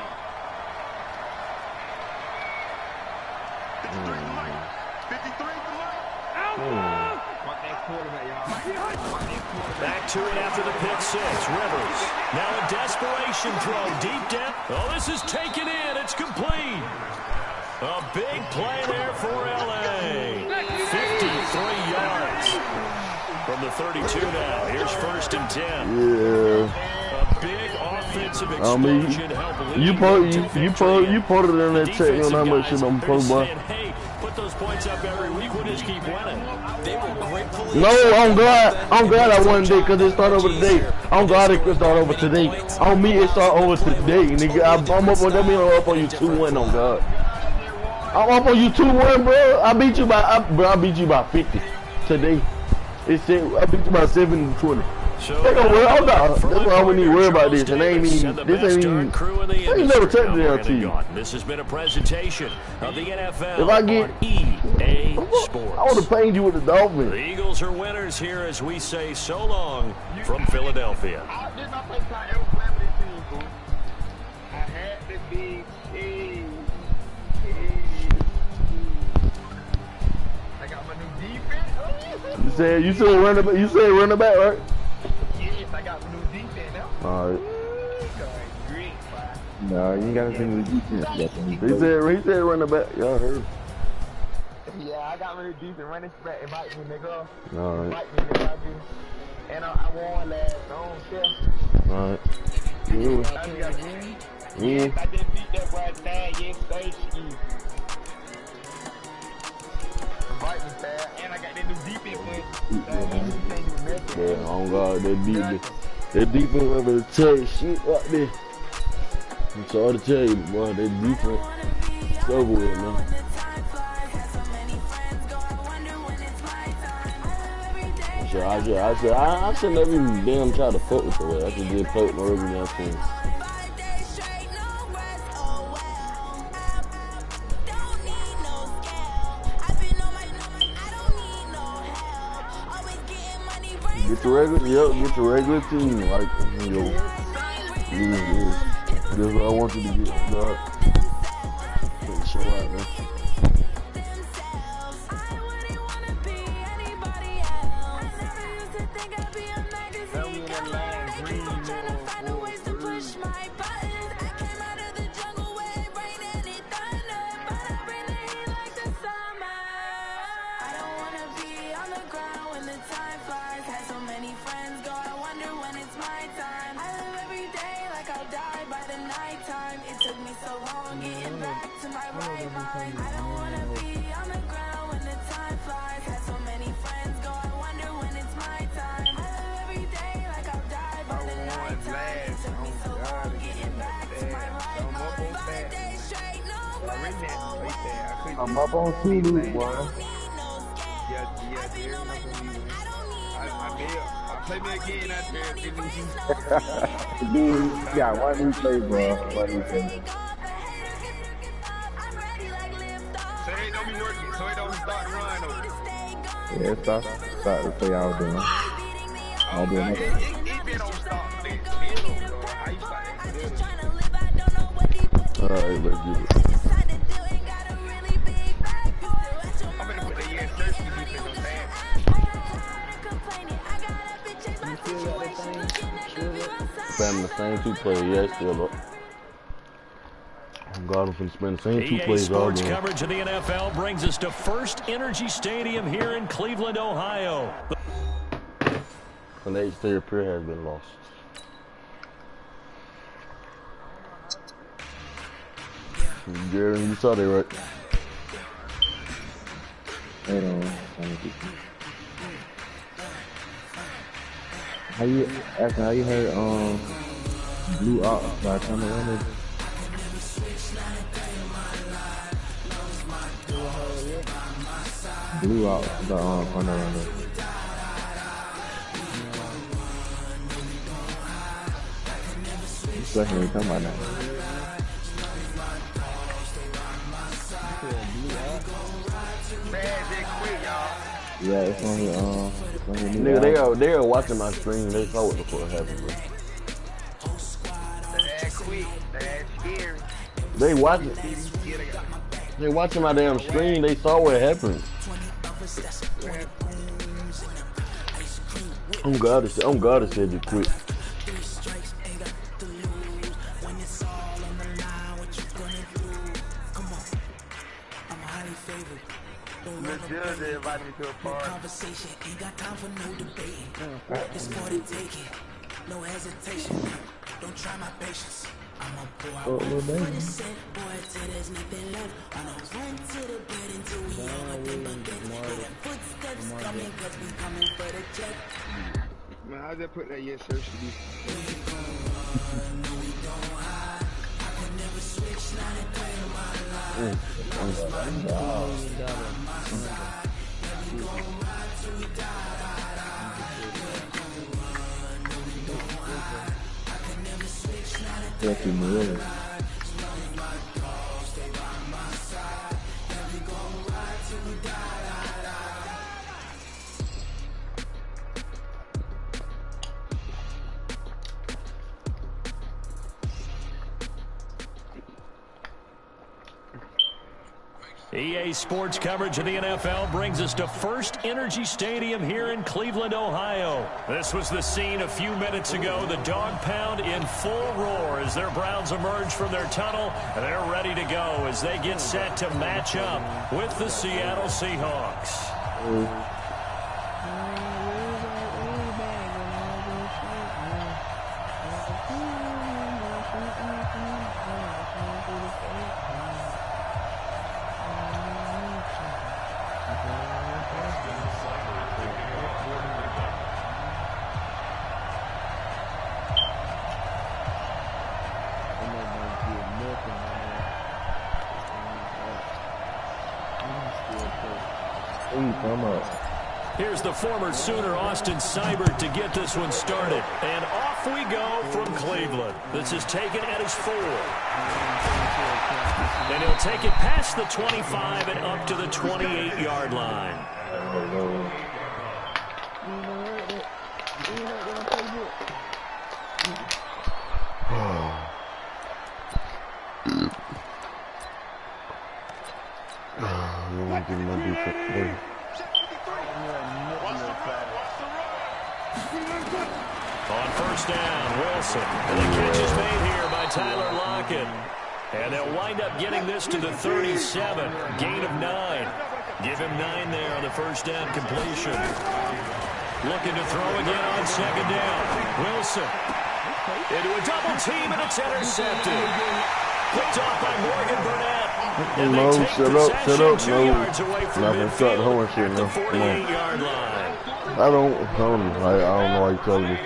Back to it after the pick six. Rivers. Now a desperation throw. Deep down. Oh, this is taken in. It's complete. A big play there for L.A. 53 yards from the 32 now. Here's 1st and 10. Yeah. A big offensive explosion help lead. You put it in that check on how much shit I'm supposed to buy. Hey, put those points up every week. We'll just keep winning. They were grateful. No, I'm glad I won today because it started over today. I'm glad it start over today. On me, it start over today. Nigga, I'm up on that mean I'm up on you 2-1 on God. I'm up on you 2-1, bro. I beat you by 50 today. It said I beat you by 7-20. So That's why I wouldn't even worry about this. And this ain't never touched the LT. This has been a presentation of the NFL If I get on EA Sports. I would have paid you with the Dolphins. The Eagles are winners here as we say so long from Philadelphia. This is my first time ever playing with this team, bro. I had to be I got my new defense. You said running back, right? Yes, I got my new defense now. Alright. Great, No, you ain't got to think of the defense. He said running back. Y'all heard. yeah, I got my new defense. Running back, invite me, nigga. Alright. Invite me, nigga. And I won last. I don't care. Alright. I just got win. Yes, I just beat that boy Thad. Yes, thank you. Invite me, Thad. And I got that new defense win. Yeah, oh God, that defense over the tell shit right there. I'm sorry to tell you, boy, that defense is over with, man. I should never even damn try to fuck with her. I should just poke my regular team. Get your regular team, like, yo. That's what I want you to get, dog. Show out, man. I'm up on Tulu, boy. Play me again out there. Dude, you got one new play, bro. One new play. So it don't be working. So it don't start to run over. Yeah, start the play I was doing. I'll do another. It don't stop. It Alright, let's get it. I'm gonna put the year search for defense on that. Spamming the same two plays, yeah, still up. Oh God, I'm finna spend the same two EA plays all Sports day. coverage of the NFL brings us to First Energy Stadium here in Cleveland, Ohio. And the exterior pier has been lost. Gary, you saw that, right? Hold on. How you heard Blue Ops by Tommy Leonard? Blue Ops by Tommy Leonard. Second we talking about that. Yeah, it's on your new Nigga, album. they are watching my stream. They saw what the fuck happened, bro. They watching. They watching my damn stream. They saw what happened. I'm God. It said you quit. Conversation ain't got time for no debating. It's for the taking, no hesitation. Don't try my patience. I'ma pour out one for the set, boy, till there's nothing left. I'ma run to the bed until we all got them buckets. Hear them footsteps coming, cause we coming for the check. Man, I just put that yes sir should be. No, we don't hide. I could never switch, not a day in my life. Lucky Marilla. EA Sports coverage of the NFL brings us to First Energy Stadium here in Cleveland, Ohio. This was the scene a few minutes ago. The dog pound in full roar as their Browns emerge from their tunnel. They're ready to go as they get set to match up with the Seattle Seahawks. Here's the former Sooner, Austin Seibert, to get this one started. And off we go from Cleveland. This is taken at his 4. And he'll take it past the 25 and up to the 28-yard line. On first down, Wilson. And the catch is made here by Tyler Lockett. And they'll wind up getting this to the 37. Gain of 9. Give him 9 there on the first down completion. Looking to throw again on second down. Wilson. Into a double team, and it's intercepted. Picked off by Morgan Burnett. And No, they take shut up, possession 2 no. yards away from Not gonna start the whole midfield shit, at the no. Come on. 48-yard line. I don't know why you told me.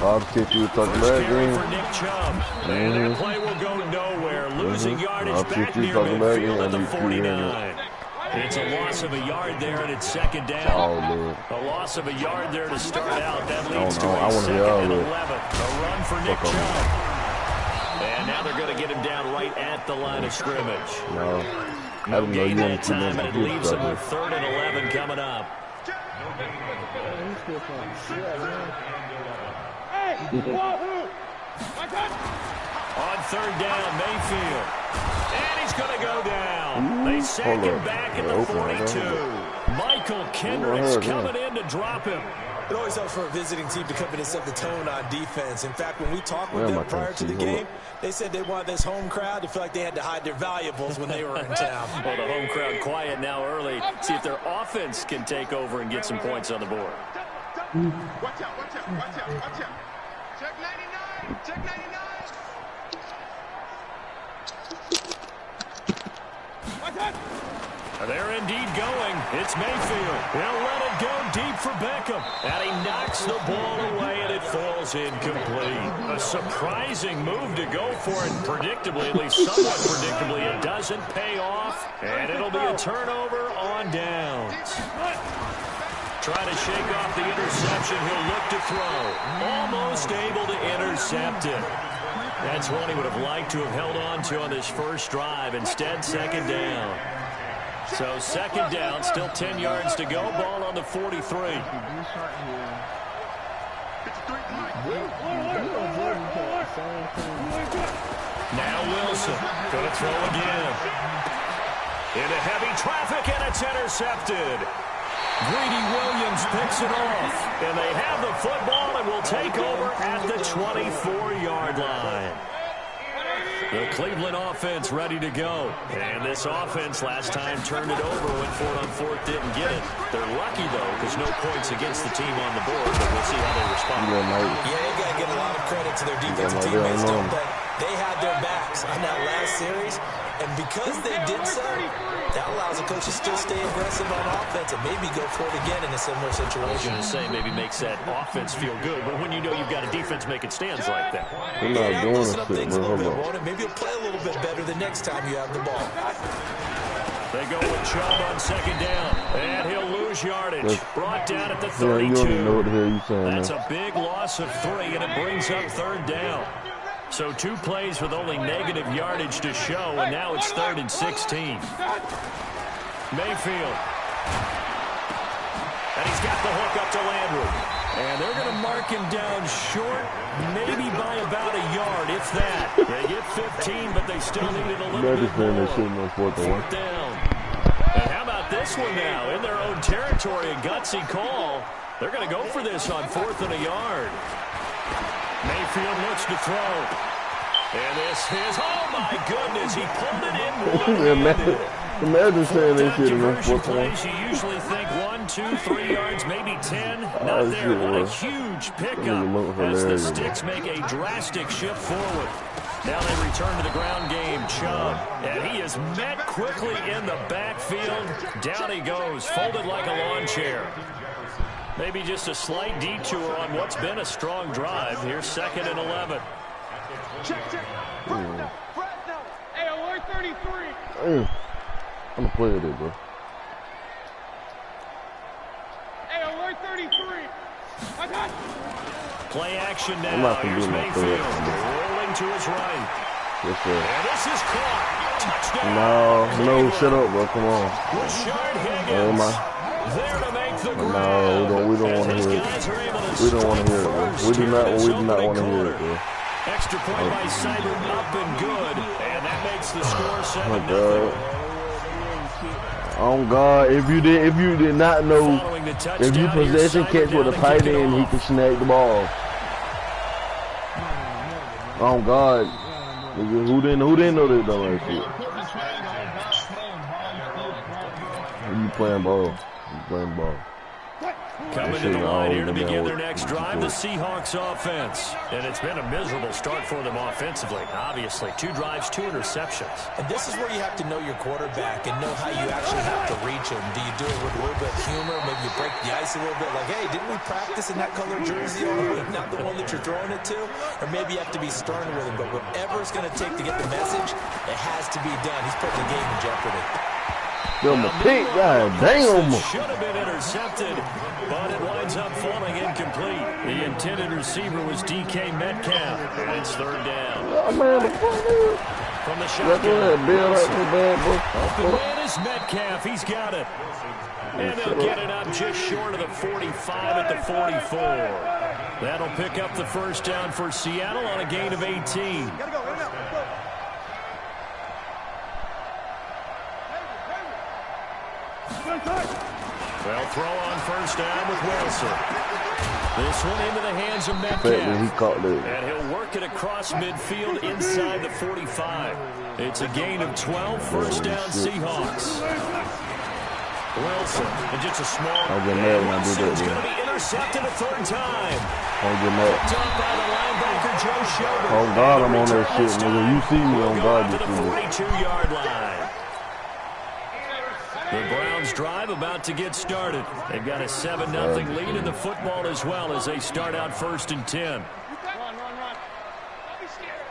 I'll get you talking First about carry game. for Nick Chubb. And that play will go nowhere. Losing yardage I'll back get you near talking about midfield game. at the I need to 49. It's a loss of a yard there, and it's second down. Oh, Lord. A loss of a yard there to start out. That leads Oh, to no, I a wanna second hear all and that. 11. A run for Nick Fuck on. Chubb. And now they're going to get him down right at the line of scrimmage. No. I No didn't know gain you that time, and it leaves them with stuff. 3rd and 11 coming up. On third down, Mayfield. And he's going to go down. They sack him back at the 42. Michael Kendricks coming in to drop him. It always helps for a visiting team to come in and set the tone on defense. In fact, when we talked with them prior to the game, they said they wanted this home crowd to feel like they had to hide their valuables when they were in town. Well, the home crowd quiet now early. See if their offense can take over and get some points on the board. Watch out, watch out, watch out, watch out. Check 99, check 99. Watch out. They're indeed going. It's Mayfield. They'll let it go deep for Beckham. And he knocks the ball away, and it falls incomplete. A surprising move to go for it. Predictably, at least somewhat predictably, it doesn't pay off. And it'll be a turnover on downs. Trying to shake off the interception. He'll look to throw. Almost able to intercept it. That's one he would have liked to have held on to on this first drive. Instead, second down. So second down, still 10 yards to go. Ball on the 43. Now Wilson going to throw again. Into heavy traffic, and it's intercepted. Greedy Williams picks it off. And they have the football and will take over at the 24-yard line. The Cleveland offense ready to go. And this offense last time turned it over, went for it on fourth, didn't get it. They're lucky, though, because no points against the team on the board, but we'll see how they respond. Yeah, they got to give a lot of credit to their defensive teammates, don't they? They had their backs on that last series, and because they did so, that allows the coach to still stay aggressive on offense and maybe go for it again in a similar situation. I was going to say maybe makes that offense feel good, but when you know you've got a defense making stands like that. We're not doing loosen up shit, things a bro. little bit, won't it? Maybe you'll play a little bit better the next time you have the ball. They go with Chubb on second down, and he'll lose yardage. Brought down at the 32. You don't even know what the hell you're saying. That's a big loss of 3, and it brings up third down. So 2 plays with only negative yardage to show, and now it's 3rd and 16. Mayfield. And he's got the hook up to Landry. And they're going to mark him down short, maybe by about a yard, if that. They get 15, but they still need it a little bit more. Fourth down. And how about this one now? In their own territory, a gutsy call. They're going to go for this on 4th and a yard. Mayfield looks to throw. And this is, oh my goodness, he pulled it in one-handed. Imagine saying that shit in the Conversion fourth one. plays, you usually think 1, 2, 3 yards, maybe 10. Not there. What a huge pickup as the Sticks make a drastic shift forward. Now they return to the ground game. Chubb, and he is met quickly in the backfield. Down he goes, folded like a lawn chair. Maybe just a slight detour on what's been a strong drive. Here's 2nd and 11. Check. Fresno. Hey, alert 33. I'm gonna play with it, bro. Hey, alert 33. I got you. Play action now. I'm not gonna Here's do my Mayfield third. rolling to his right. Yes, sir. And this is caught. Touchdown. No, shut up, bro. Come on. Rashard Higgins. Oh, my. There to make the grab. No, we don't want to hear it. We don't want to hear it, bro. We do not want to hear it, bro. Extra point by Seibert, up and good. And that makes the score 7-0. Oh God, if you did not know, if you possession catch with a tight end, he can snag the ball. Oh God, who didn't know they done that shit? You playing ball? You playing ball? Coming to the line here to begin their next drive, the Seahawks offense. And it's been a miserable start for them offensively, obviously. 2 drives, 2 interceptions. And this is where you have to know your quarterback and know how you actually have to reach him. Do you do it with a little bit of humor? Maybe you break the ice a little bit. Like, hey, didn't we practice in that color jersey all week? Not the one that you're throwing it to? Or maybe you have to be stern with him. But whatever it's going to take to get the message, it has to be done. He's putting the game in jeopardy. Give him a pick, god damn. Should have been intercepted, but it winds up falling incomplete. The intended receiver was DK Metcalf, and it's 3rd down. Oh man, From the that's shotgun. Bill, that's so bad, Open bro. man is Metcalf. He's got it. And they'll get it up just short of the 45 at the 44. That'll pick up the first down for Seattle on a gain of 18. They'll throw on first down with Wilson. This one into the hands of Metcalf. He caught that. And he'll work it across midfield inside the 45. It's a gain of 12, first down Seahawks. Wilson, and just a small. I'll get mad when I do that, Wilson's dude. going to be intercepted a 3rd time. I'll get mad. Picked up by the linebacker Joe Schobert. Oh God, I'm on that Return shit, this nigga. time You see me will on go God, out you to see the me. 42-yard line. The Browns drive about to get started. They've got a 7-0 lead in the football as well as they start out 1st and 10. Run. Don't be scared.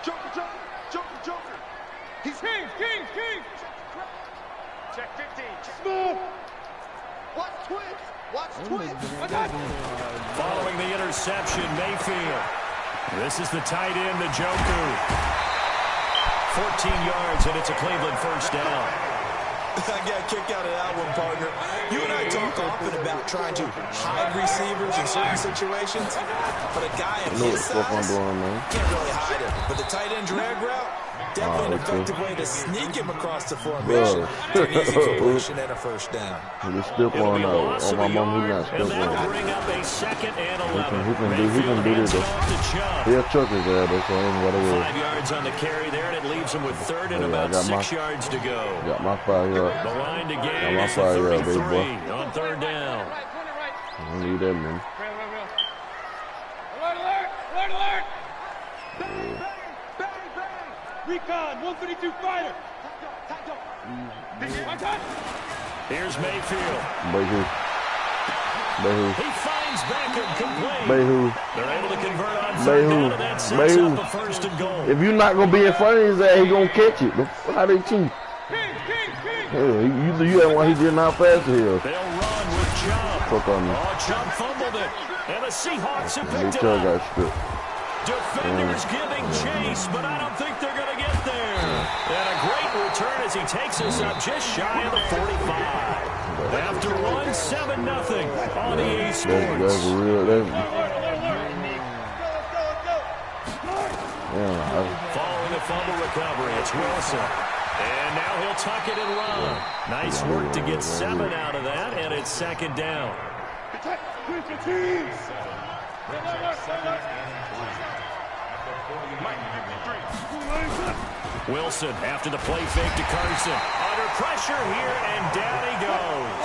Joker. He's King. Check 15. Smooth. Watch twins. Following the interception, Mayfield. This is the tight end, Njoku. 14 yards, and it's a Cleveland first down. I got a kick out of that one, partner. You and I talk often about trying to hide receivers in certain situations, but a guy of his size can't really hide him. But the tight end drag route, definitely an effective way to sneak him across the formation for an easy completion and a first down. He's still one out. On my mom, he's not still And that will one. bring up a second and 11. He can do this. He'll chuck his ass, that's why ain't what it is. 5 yards on the carry there, and it leaves him with third and about 6 yards to go. Got my 5 yards. The line to gain Got my is the 5 yards, baby 33 boy. on third down. I don't need that, man. Alert! Bang! Recon, 152 fighter. Here's Mayfield. Bayhoo. He finds Beckham complete. Bayhoo. They're able to convert on third down, and that sets up a first and goal. If you're not gonna be in front of his ass, he gonna catch it. How they cheat? Hell, you that one he did not pass it here. They'll run with Chubb. Fuck on me. Oh, Chubb fumbled it, and the Seahawks have They picked it got up. stripped. Defenders giving chase, but I don't think they're going to get there. And a great return as he takes us up just shy of the 45. After one, 7-0 on EA Sports. That's real. Following the fumble recovery, it's Wilson. And now he'll tuck it and run. Nice work to get 7 out of that, and it's second down. Wilson after the play fake to Carson. Under pressure here, and down he goes.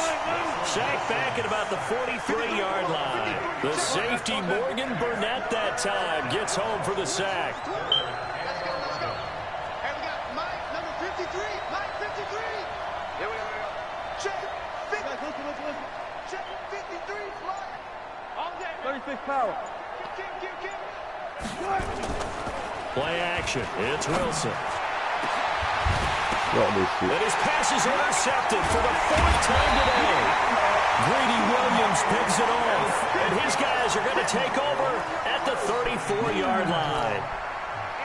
Sacked back at about the 43-yard line. The safety, Morgan Burnett, that time gets home for the sack. And we got Mike, number 53. Mike 53. Here we go. Check 50. Check 53. Fly. All day. 36 power. Play action. It's Wilson. Shit. And his pass is intercepted for the 4th time today. Greedy Williams picks it off, and his guys are going to take over at the 34-yard line.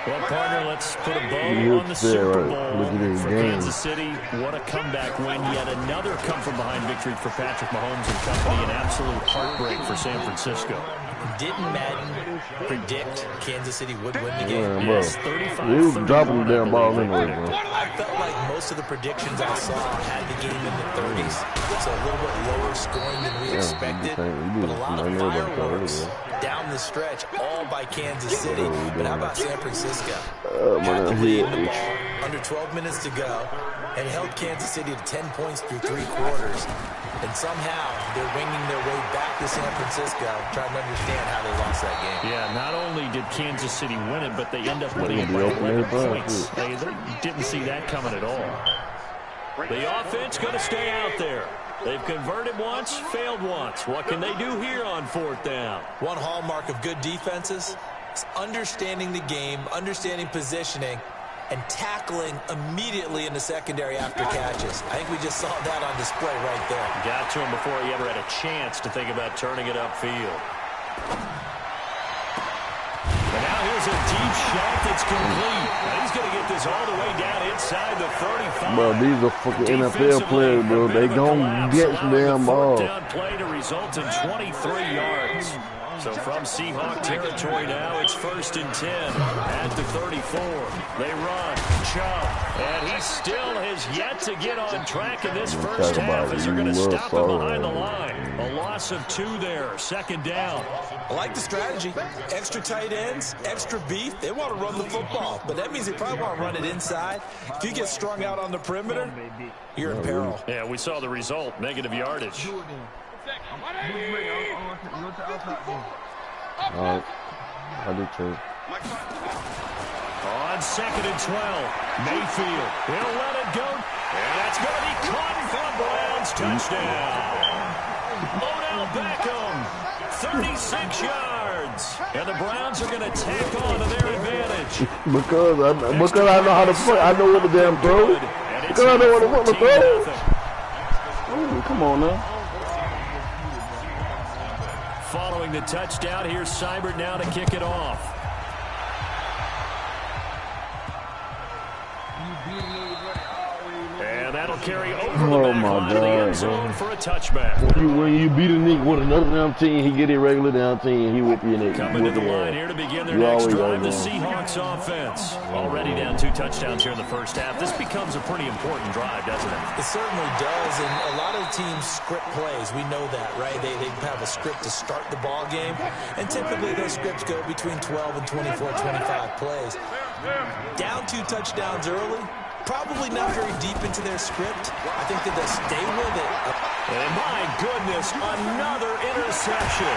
Well, partner, let's put a bow on the Super Bowl for Kansas City. What a comeback win. Yet another come-from-behind victory for Patrick Mahomes and company. An absolute heartbreak for San Francisco. Didn't Madden predict Kansas City would win the game? Yeah, Yes, 35. he was dropping the damn ball anyway, bro. I felt like most of the predictions I saw had the game in the 30s, so a little bit lower scoring than we expected, but a lot of fireworks down the stretch, all by Kansas City. But how about San Francisco? Had the lead in the ball, under 12 minutes to go, and held Kansas City to 10 points through 3 quarters. And somehow they're winging their way back to San Francisco, trying to understand how they lost that game. Yeah, not only did Kansas City win it, but they end up winning it by 11 points. They didn't see that coming at all. The offense going to stay out there. They've converted once, failed once. What can they do here on 4th down? One hallmark of good defenses is understanding the game, understanding positioning, and tackling immediately in the secondary after catches. I think we just saw that on display right there. Got to him before he ever had a chance to think about turning it upfield. And now here's a deep shot that's complete. Now he's going to get this all the way down inside the 35. Bro, these are fucking NFL players, bro. They gon' get some damn ball. Down play to result in 23 yards. So from Seahawk territory now, it's 1st and 10 at the 34. They run, Chubb, and he still has yet to get on track in this first half as they're going to stop him behind the line. A loss of 2 there, 2nd down. I like the strategy. Extra tight ends, extra beef. They want to run the football, but that means they probably want to run it inside. If you get strung out on the perimeter, you're in peril. Yeah, we saw the result, negative yardage. Alright, I did too. On 2nd and 12, Mayfield will let it go, and that's going to be caught for a Browns touchdown. Odell Beckham, 36 yards, and the Browns are going to tack on to their advantage. because I know how to play. I know what the damn throw. Because I know what to throw. Come on now. Following the touchdown, here's Seibert now to kick it off. carry over the back line of the end zone for a touchback. When you beat a nigga with another damn team, he get a regular down team, he whoop you in it. Coming to the line here to begin their next drive, the Seahawks offense. Already down 2 touchdowns here in the first half. This becomes a pretty important drive, doesn't it? It certainly does, and a lot of teams script plays. We know that, right? They have a script to start the ball game, and typically those scripts go between 12 and 24, 25 plays. Down 2 touchdowns early, probably not very deep into their script. I think that they'll stay with it. And my goodness, another interception.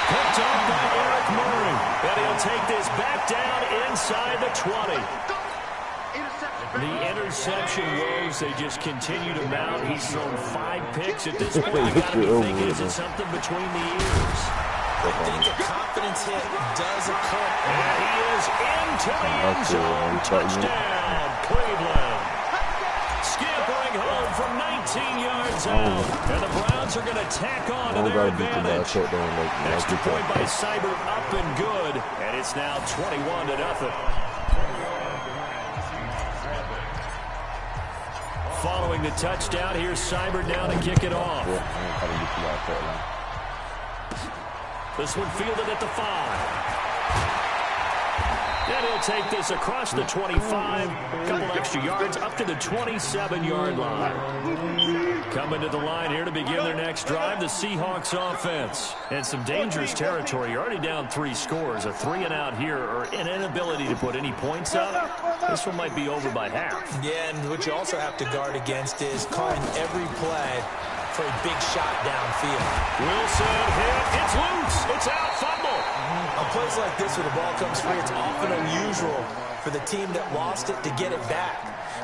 Picked off by Eric Murray. And he'll take this back down inside the 20. The interception woes, they just continue to mount. He's thrown 5 picks at this point. You got to be thinking, is it something between the ears? I think a confidence hit does occur. And he is into the end zone. Touchdown, Cleveland. Scampering home from 19 yards out. And the Browns are going to tack on to their advantage. Extra point by Seibert, up and good. And it's now 21-0. Following the touchdown, here's Seibert down to kick it off. This one fielded at the 5. And he'll take this across the 25. A couple extra yards up to the 27-yard line. Coming to the line here to begin their next drive, the Seahawks offense. And some dangerous territory. You're already down 3 scores. A 3-and-out here, or an inability to put any points up. This one might be over by half. Yeah, and what you also have to guard against is calling every play for a big shot downfield. Wilson hit. It's loose. It's out. Fumble. On plays like this where the ball comes free, it's often unusual for the team that lost it to get it back.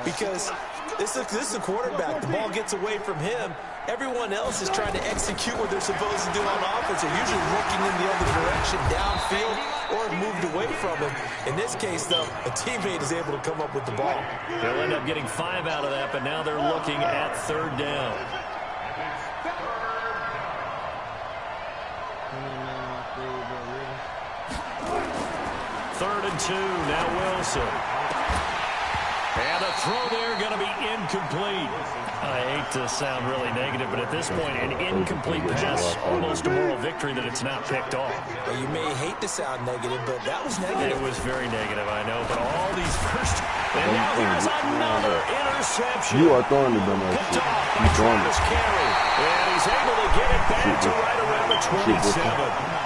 Because this is a quarterback. The ball gets away from him. Everyone else is trying to execute what they're supposed to do on offense. They're usually looking in the other direction, downfield, or moved away from him. In this case, though, a teammate is able to come up with the ball. They'll end up getting 5 out of that, but now they're looking at 3rd down. Third and 2, now Wilson. And the throw there going to be incomplete. I hate to sound really negative, but at this point, an incomplete pass, almost a moral victory that it's not picked off. Well, you may hate to sound negative, but that was negative. It was very negative, I know, but all these first... And now here's another interception. You are throwing the dumb picked off by Travis Carey. And he's able to get it back to right around the 27.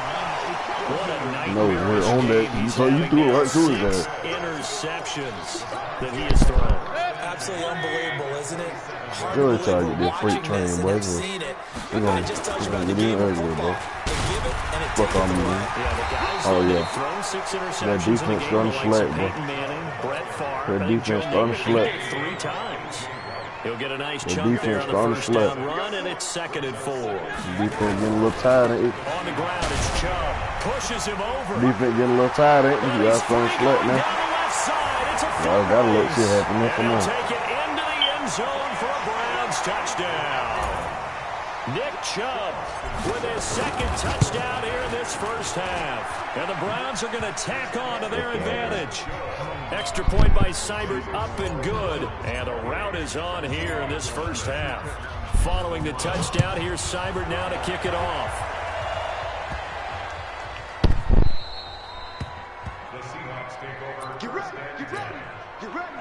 What a night. No, we're on that. So you threw it right to his ass. Interceptions that he has thrown. Absolutely unbelievable, isn't it? Really try to get that freight train, boy. We're going to get in earlier, bro. Fuck on me, man. Oh, yeah. That defense starting to slack, bro. That defense starting to slack. 3 times. He'll get a nice chunk there on the first down run, and it's 2nd and 4. Defense getting a little tired. On the ground, it's Chubb. Pushes him over. Defense getting a little tired, ain't he? Y'all starting to slack now. Y'all got to let shit happen there for now. Take it into the end zone for a Browns touchdown. Nick Chubb with his 2nd touchdown here in this first half. And the Browns are going to tack on to their advantage. Extra point by Seibert, up and good. And a rout is on here in this first half. Following the touchdown, here's Seibert now to kick it off. The Seahawks take over. Get ready, get ready, get ready.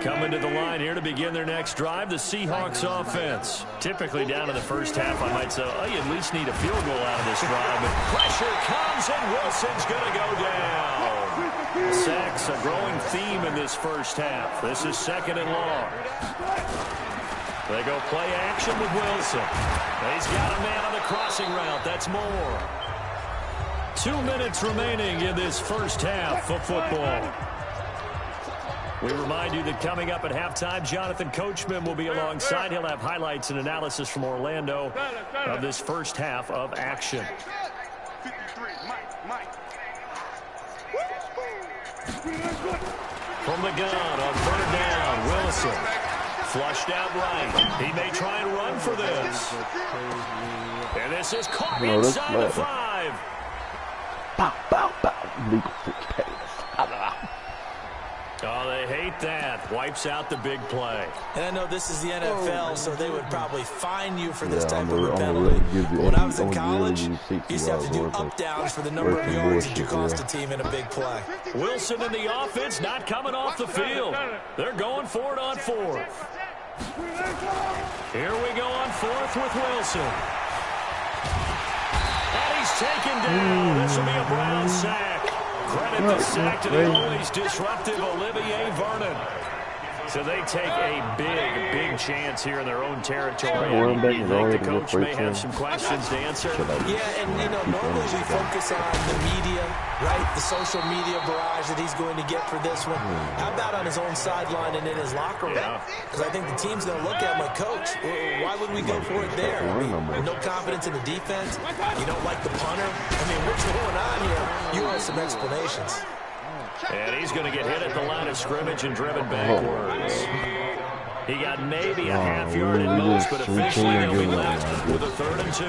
Coming to the line here to begin their next drive, the Seahawks offense. Typically down in the first half, I might say, oh, you at least need a field goal out of this drive. But pressure comes, and Wilson's going to go down. Sacks, a growing theme in this first half. This is 2nd and long. They go play action with Wilson. He's got a man on the crossing route. That's more. 2 minutes remaining in this first half of football. We remind you that coming up at halftime, Jonathan Coachman will be alongside. He'll have highlights and analysis from Orlando of this first half of action. From the gun on 3rd down, Wilson. Flushed out right. He may try and run for this. And this is caught inside the 5. Pow, pow, pow. Legal pass. Oh, they hate that. Wipes out the big play. And I know this is the NFL, so they would probably fine you for this type of I'm a gonna penalty. give you When I was in 80, college, you I'm gonna used to have to do give you up-downs for the number of yards that you cost a team in a big play. Wilson in the offense not coming off the field. They're going for it on fourth. Here we go on fourth with Wilson. And he's taken down. This will be a Brown sack. Credit the sack to the always disruptive Olivier Vernon. So they take a big chance here in their own territory. You think the coach may have some questions to answer? Yeah, and, you know, normally we focus on the media, right? The social media barrage that he's going to get for this one. How about on his own sideline and in his locker room? Because I think the team's going to look at him like, Coach, why would we go for it there? I mean, no confidence in the defense? You don't like the punter? I mean, what's going on here? You have some explanations. And he's going to get hit at the line of scrimmage and driven backwards. He got maybe a half yard at most, but officially they'll be left with a 3rd and 2.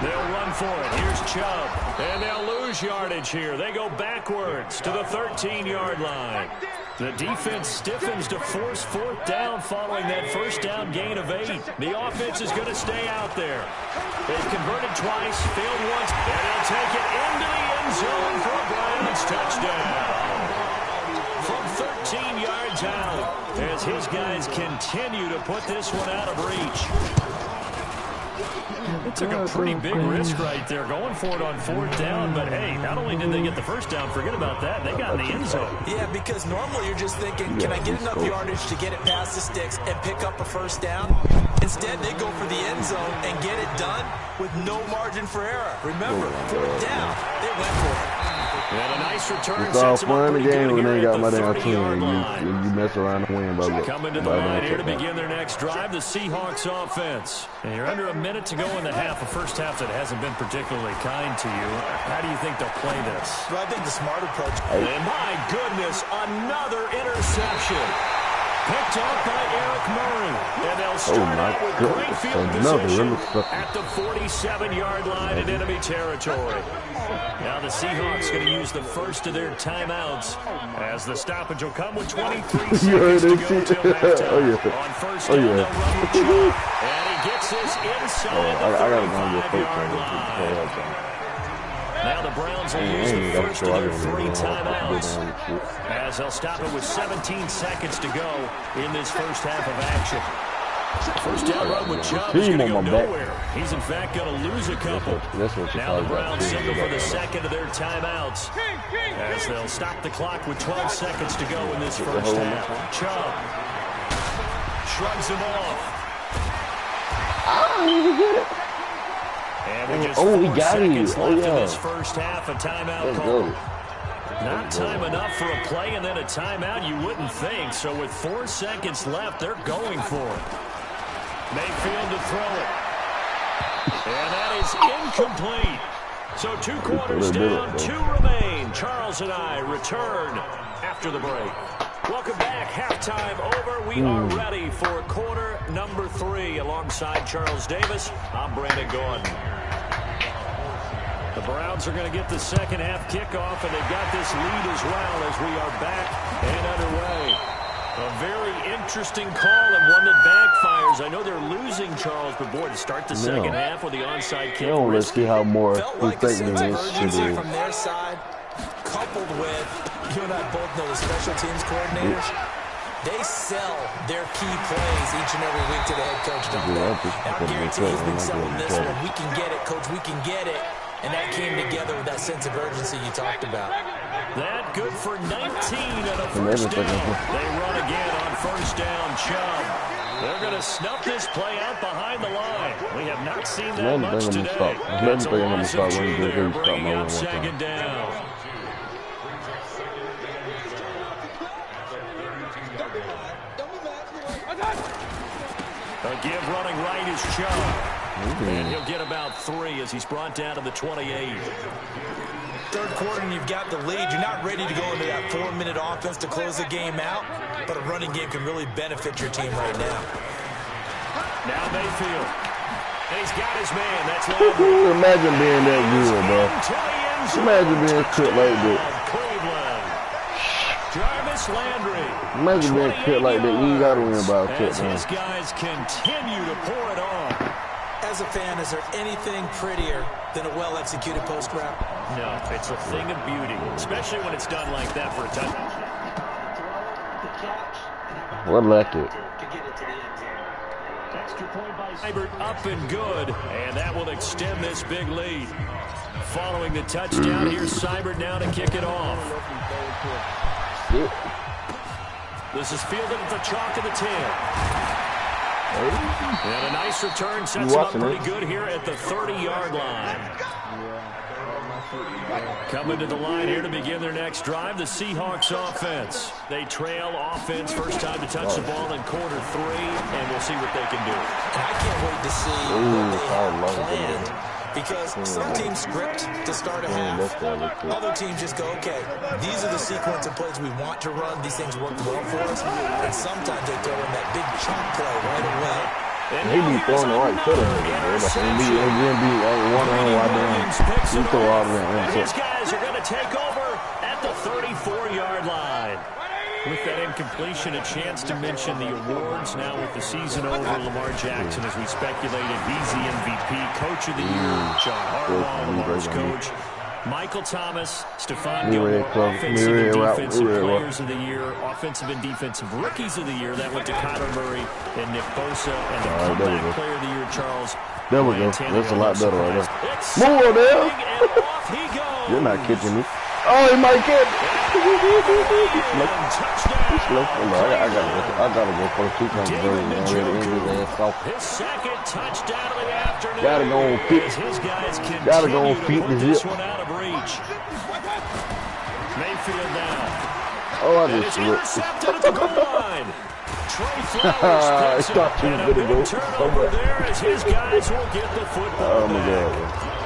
They'll run for it. Here's Chubb. And they'll lose yardage here. They go backwards to the 13-yard line. The defense stiffens to force 4th down following that first down gain of 8. The offense is going to stay out there. They've converted twice, failed once, and they'll take it into the end zone for a Browns touchdown. From 13 yards out, as his guys continue to put this one out of reach. They took a pretty big risk right there, going for it on 4th down. But, hey, not only did they get the first down, forget about that, they got in the end zone. Yeah, because normally you're just thinking, can I get enough yardage to get it past the sticks and pick up a first down? Instead, they go for the end zone and get it done with no margin for error. Remember, 4th down, they went for it. And a nice return. It's all fun and game when they got my damn team and you mess around and win, brother. Coming to the line here to begin their next drive, the Seahawks offense. And you're under a minute to go in the half, a first half that hasn't been particularly kind to you. How do you think they'll play this? Well, I think the smart approach. And my goodness, another interception. Picked off by Eric Murray. And they'll start out with great field position at the 47-yard line in enemy territory. Now the Seahawks going to use the first of their timeouts as the stoppage will come with 23 seconds to go till halftime. On first down, they'll run with Chubb. And he gets this inside the 35-yard line. Now the Browns will use the first of their 3 timeouts as they'll stop it with 17 seconds to go in this first half of action. First down run with Chubb is going to go nowhere. He's, in fact, going to lose a couple. Now the Browns signal for the second of their timeouts as they'll stop the clock with 12 seconds to go in this first half. Chubb shrugs him off. And with just 4 seconds left in this first half, a timeout call. Not time enough for a play and then a timeout, you wouldn't think. So with 4 seconds left, they're going for it. Mayfield to throw it. And that is incomplete. So 2 quarters down, 2 remain. Charles and I return after the break. Welcome back. Halftime over. We are ready for quarter number 3. Alongside Charles Davis, I'm Brandon Gordon. The Browns are going to get the second half kickoff, and they've got this lead as well as we are back and underway. A very interesting call and one that backfires. I know they're losing, Charles, but boy, to start the second half with the onside kick. Let's see how more effective this should be. From their side, coupled with, you and I both know the special teams coordinators, they sell their key plays each and every week to the head coach, don't they? And I guarantee he's been selling this one. We can get it, coach, we can get it. And that came together with that sense of urgency you talked about. That good for 19 at a first down. They run again on first down. Chubb. They're going to snuff this play out behind the line. We have not seen that much today. It's a loss of 2 there, bringing up second down. A give running right is Chubb. And he'll get about 3 as he's brought down to the 28. Third quarter and you've got the lead. You're not ready to go into that 4-minute offense to close the game out, but a running game can really benefit your team right now. Now Mayfield. And he's got his man. That's Landry. Imagine being that good, bro. Imagine being cut like that. Cleveland. Driving Jarvis Landry. Imagine being cut like that. You ain't got to win about a as touchdown. his guys continue to pour it on. As a fan, is there anything prettier than a well-executed post route? No, it's a thing of beauty, especially when it's done like that for a touchdown. What like it? Extra point by Seibert, up and good, and that will extend this big lead. Following the touchdown, here's Seibert now to kick it off. This is fielded at the chalk of the 10. And a nice return sets him up pretty good here at the 30-yard line. Coming to the line here to begin their next drive, the Seahawks offense. They trail offense, first time to touch the ball in quarter 3, and we'll see what they can do. And I can't wait to see what they have planned, because some teams script to start a half. Other teams just go, okay, these are the sequence of plays we want to run. These things work well for us. And sometimes they throw in that big chunk play right away. He be throwing the right foot in it, bro. Like, he be one-on-one wide down. He throw all of that. These guys are going to take over at the 34-yard line. With that incompletion, a chance to mention the awards now with the season over. Lamar Jackson, as we speculated, he's the MVP, Coach of the Year. John Harbaugh, Lamar's coach. Michael Thomas, Stephon Gilmore, Offensive and Defensive Players of the Year, Offensive and Defensive Rookies of the Year. That went to Kyler Murray and Nick Bosa, and the Comeback Player of the Year, Charles. There we go. That's a lot better right there. More there. You're not catching me. Oh, he might catch it. I gotta go first. Two times his second touchdown of the afternoon. Gotta go on feet. Gotta go on feet to this zip. one out of reach. Mayfield now. Oh, I And just it's intercepted at the goal line. Trey It's Flowers picks not up, too and a good to big go. turnover there as his guys will get the football Oh my back. God.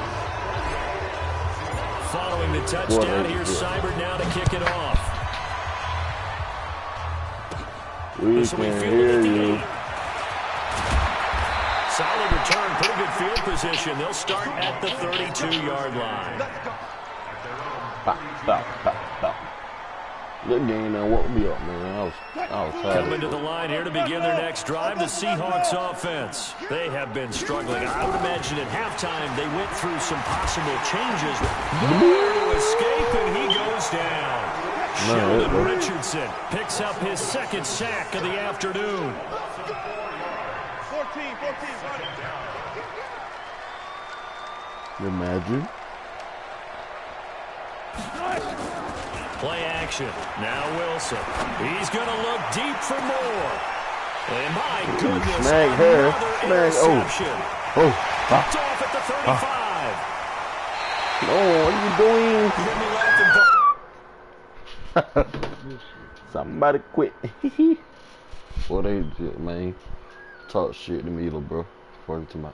Following the touchdown, here's Seibert now to kick it off. We This will be can fielded hear at the you. 8. Solid return, pretty good field position. They'll start at the 32-yard line. That game now woke me up, man. I was tired. Coming to the line here to begin their next drive, the Seahawks offense. They have been struggling. I would imagine at halftime they went through some possible changes. Nowhere to escape, and he goes down. Sheldon Richardson picks up his second sack of the afternoon. 14. Imagine. Play action. Now Wilson. He's going to look deep for more. And my goodness, Snag her. another Snag. interception. Picked off at the 35. No, what are you doing? Somebody quit. Boy, they just, man, talk shit to me, little bro. According to my.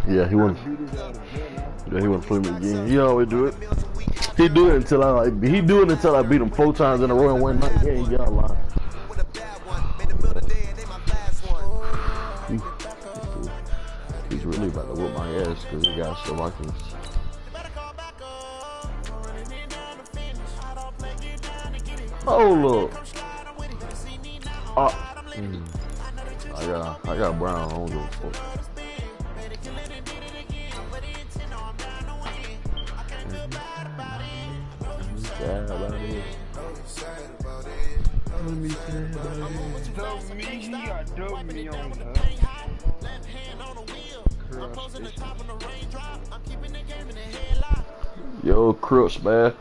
Yeah, he wouldn't. Yeah, he wouldn't play me again. He always do it. He do it until I beat him 4 times in a row and one night. Yeah, he got a line. He's really about to whoop my ass because he got so I can. Oh look. I got Brown. I don't give a fuck. sad about it. Don't be sad about it. Don't me, he got dope me on her. Yo, Crooks, man.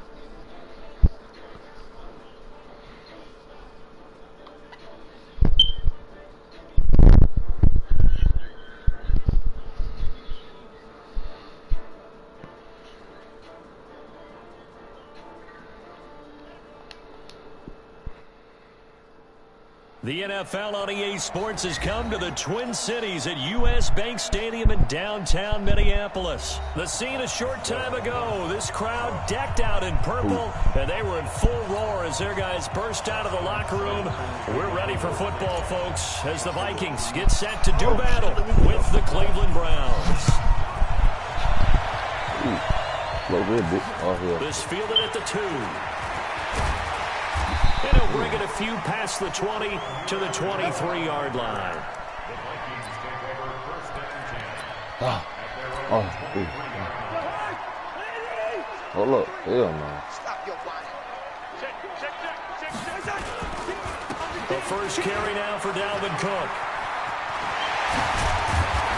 The NFL on EA Sports has come to the Twin Cities at US Bank Stadium in downtown Minneapolis. The scene a short time ago, this crowd decked out in purple, and they were in full roar as their guys burst out of the locker room. We're ready for football, folks, as the Vikings get set to do battle with the Cleveland Browns. This fielded at the 2. And he'll bring it a few past the 20 to the 23-yard line. Hold up. Hell no. The first carry now for Dalvin Cook.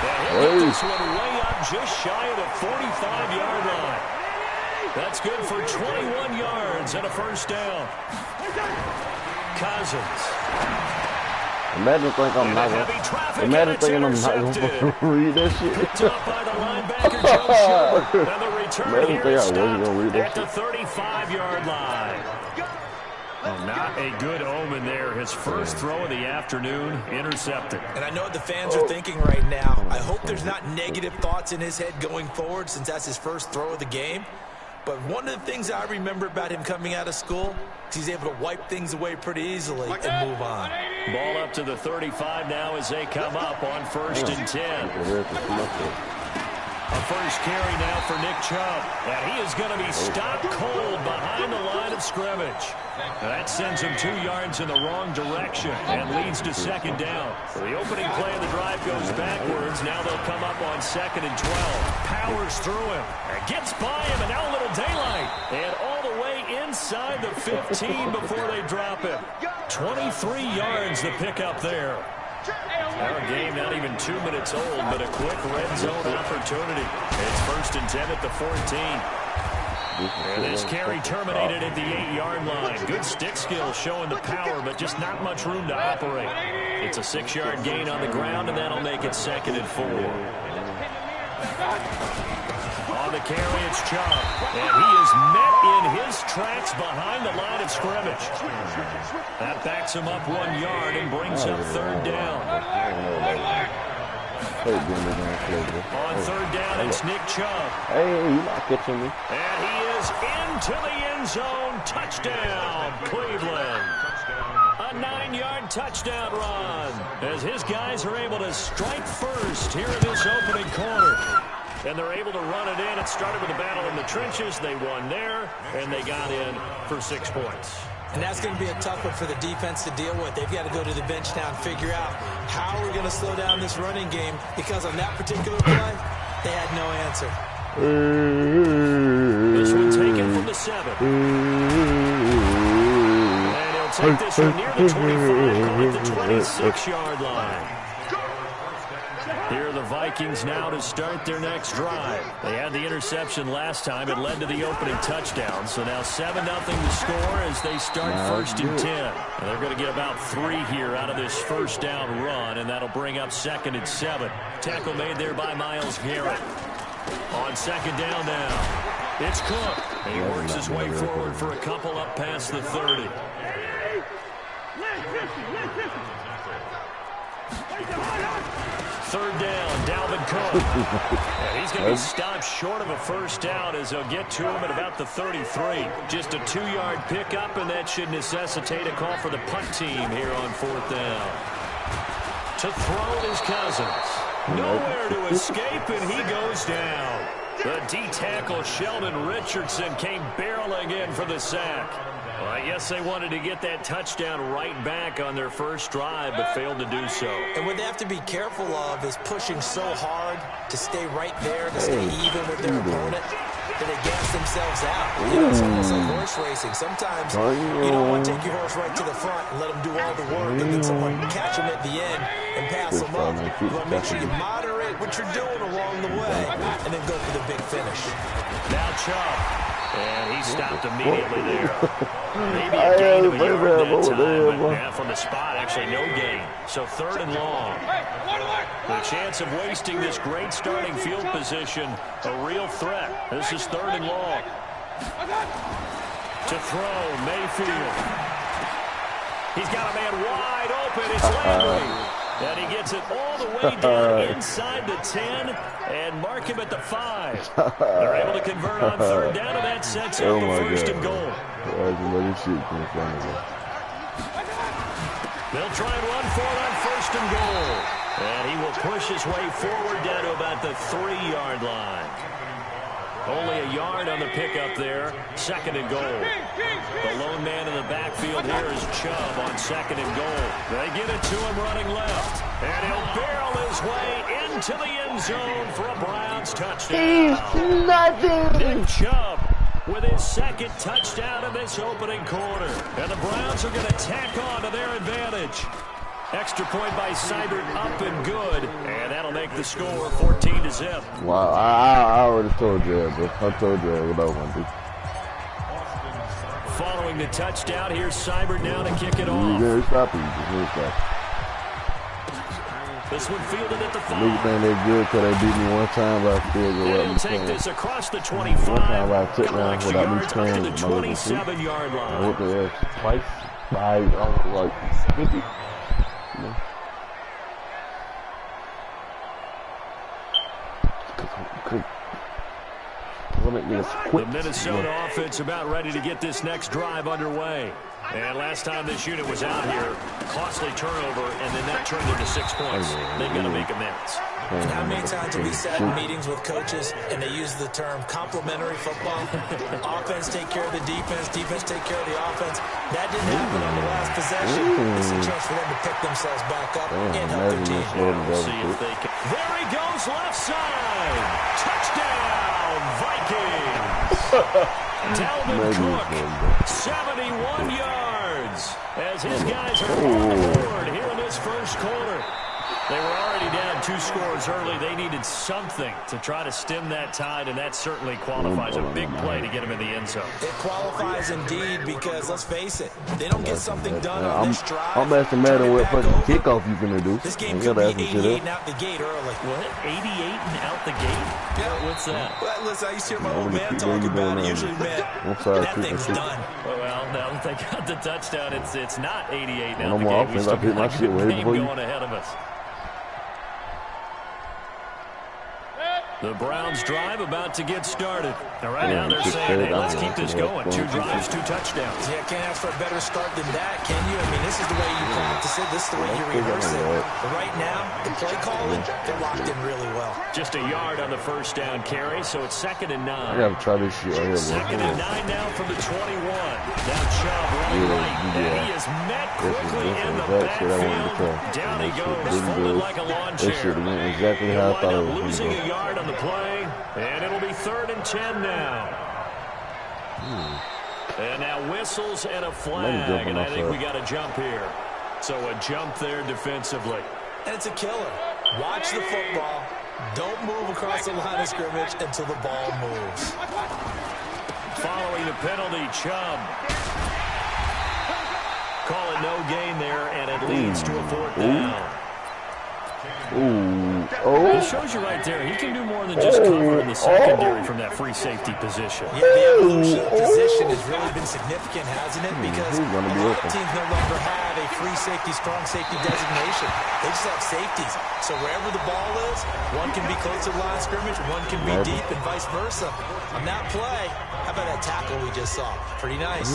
And he'll get this one way up just shy of the 45-yard line. That's good for 21 yards and a first down. Cousins. Imagine thinking I'm not going to read that shit. Picked up by the linebacker, Joe Schobert. And the return here is stopped at the 35-yard line. Well, not a good omen there. His first throw of the afternoon intercepted. And I know what the fans are thinking right now. I hope there's not negative thoughts in his head going forward since that's his first throw of the game. But one of the things I remember about him coming out of school is he's able to wipe things away pretty easily and move on. Ball up to the 35 now as they come up on 1st and 10. A first carry now for Nick Chubb. And he is going to be stopped cold behind the line of scrimmage. That sends him 2 yards in the wrong direction and leads to second down. The opening play of the drive goes backwards. Now they'll come up on 2nd and 12. Powers through him. And gets by him, and now a little daylight. And all the way inside the 15 before they drop him. 23 yards the pickup there. Our game not even 2 minutes old, but a quick red zone opportunity. It's 1st and 10 at the 14. And this carry terminated at the 8-yard line. Good stick skill showing the power, but just not much room to operate. It's a 6-yard gain on the ground, and that'll make it 2nd and 4. On the carry, it's Chubb. And he is met in his tracks behind the line of scrimmage. That backs him up 1 yard and brings up 3rd down. On 3rd down, it's Nick Chubb. Hey, you're not catching me. And he is into the end zone. Touchdown, Cleveland. A 9-yard touchdown run as his guys are able to strike first here in this opening quarter. And they're able to run it in. It started with a battle in the trenches. They won there, and they got in for 6 points. And that's going to be a tough one for the defense to deal with. They've got to go to the bench now and figure out how we're going to slow down this running game, because on that particular play, they had no answer. This one taken from the 7. And he'll take this one near the 25, call it the 26-yard line. Here are the Vikings now to start their next drive. They had the interception last time. It led to the opening touchdown. So now 7-0 to score as they start 1st and 10. And they're going to get about 3 here out of this first down run, and that'll bring up 2nd and 7. Tackle made there by Myles Garrett. On 2nd down now, it's Cook. And he works his way forward for a couple up past the 30. Third down, Dalvin Cook. And he's going to be stopped short of a first down as they'll get to him at about the 33. Just a 2-yard pickup, and that should necessitate a call for the punt team here on 4th down. To throw is Cousins. Nowhere to escape, and he goes down. The D-tackle Sheldon Richardson came barreling in for the sack. Well, I guess they wanted to get that touchdown right back on their first drive, but failed to do so. And what they have to be careful of is pushing so hard to stay right there, to stay even with their opponent, that they gas themselves out. You know, it's almost like horse racing. Sometimes you don't want to take your horse right to the front and let them do all the work, and then someone catch them at the end and pass them up. You want to make sure you moderate what you're doing along the way, and then go for the big finish. Now Chubb. And he stopped immediately there. Maybe a gain of a yard that time, but from the spot, actually no gain. So 3rd and long. The chance of wasting this great starting field position, a real threat. This is 3rd and long. To throw, Mayfield. He's got a man wide open. It's Landry. And he gets it all the way down inside the 10 and mark him at the 5. They're able to convert on 3rd down, and that sets up the 1st and goal. They'll try and run for it on 1st and goal. And he will push his way forward down to about the 3-yard line. Only a yard on the pickup there. 2nd and goal. The lone man in the backfield here is Chubb on 2nd and goal. They get it to him running left. And he'll barrel his way into the end zone for a Browns touchdown. He's nothing. Nick Chubb with his 2nd touchdown in this opening quarter. And the Browns are going to tack on to their advantage. Extra point by Seibert up and good. And that'll make the score 14-0. Wow, I already told you that, bro. I told you what I want to do. Following the touchdown, here's Seibert now to kick it off. This one fielded at the 5. Niggas think they good because they beat me one time, but I still go up and take this across the 25. One time I took down without me playing to the 27-yard line. I went there twice by like 50. You know. The Minnesota offense about ready to get this next drive underway. And last time this unit was out here, costly turnover, and then that turned into 6 points. They've got to make amends. And how many times have we sat in meetings with coaches and they use the term complementary football? Offense take care of the defense, defense take care of the offense. That didn't happen on the last possession. It's a chance for them to pick themselves back up and help their team. We'll see if they can. There he goes, left side. Touchdown, Vikings. Dalvin Cook, 71 yards as his guys are on the board here in this first quarter. They were already down 2 scores early. They needed something to try to stem that tide, and that certainly qualifies a big play to get them in the end zone. It qualifies indeed because, let's face it, they don't get something done on this drive. I'm asking Madden what fucking kickoff you gonna do. This game could be 88 and out the gate early. What? 88 and out the gate? Yeah. What's that? Well, listen, I used to hear my old man talk about it. Usually meant that thing's done. Well, now that they got the touchdown, it's not 88 and out the gate. We still got a good game going ahead of us. The Browns drive about to get started. And right now they're saying, hey, let's keep this going. 2 drives, 2 touchdowns. Yeah, can't ask for a better start than that, can you? I mean, this is the way you practice it. This is the way you rehearse it. But right now, the play calling, they're locked in really well. Just a yard on the first down carry, so it's 2nd and 9. I gotta try this shit right here. 2nd and 9 now from the 21. Now Chubb running right. And he is met quickly in the backfield. Down he goes, folded like a lawn chair. That shit went exactly how I thought it was going to go. Losing a yard on the play, and it'll be 3rd and 10 now. And now whistles and a flag, and I think we got a jump here. So a jump there defensively. And it's a killer. Watch the football. Don't move across the line of scrimmage until the ball moves. Following the penalty, Chubb. Call it no gain there, and it leads to a 4th down. It shows you right there, he can do more than just cover in the secondary from that free safety position. Yeah, the evolution of position has really been significant, hasn't it? Because a lot of teams no longer have a free safety, strong safety designation. They just have safeties. So wherever the ball is, one can be close to the line of scrimmage, one can be deep, and vice versa. On that play, how about that tackle we just saw? Pretty nice.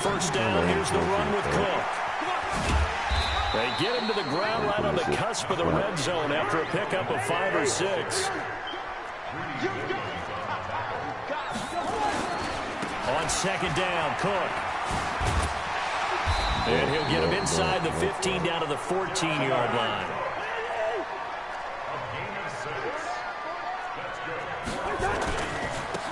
First down, here's the run with Cook. They get him to the ground right on the cusp of the red zone after a pickup of 5 or 6. On second down, Cook. And he'll get him inside the 15 down to the 14-yard line.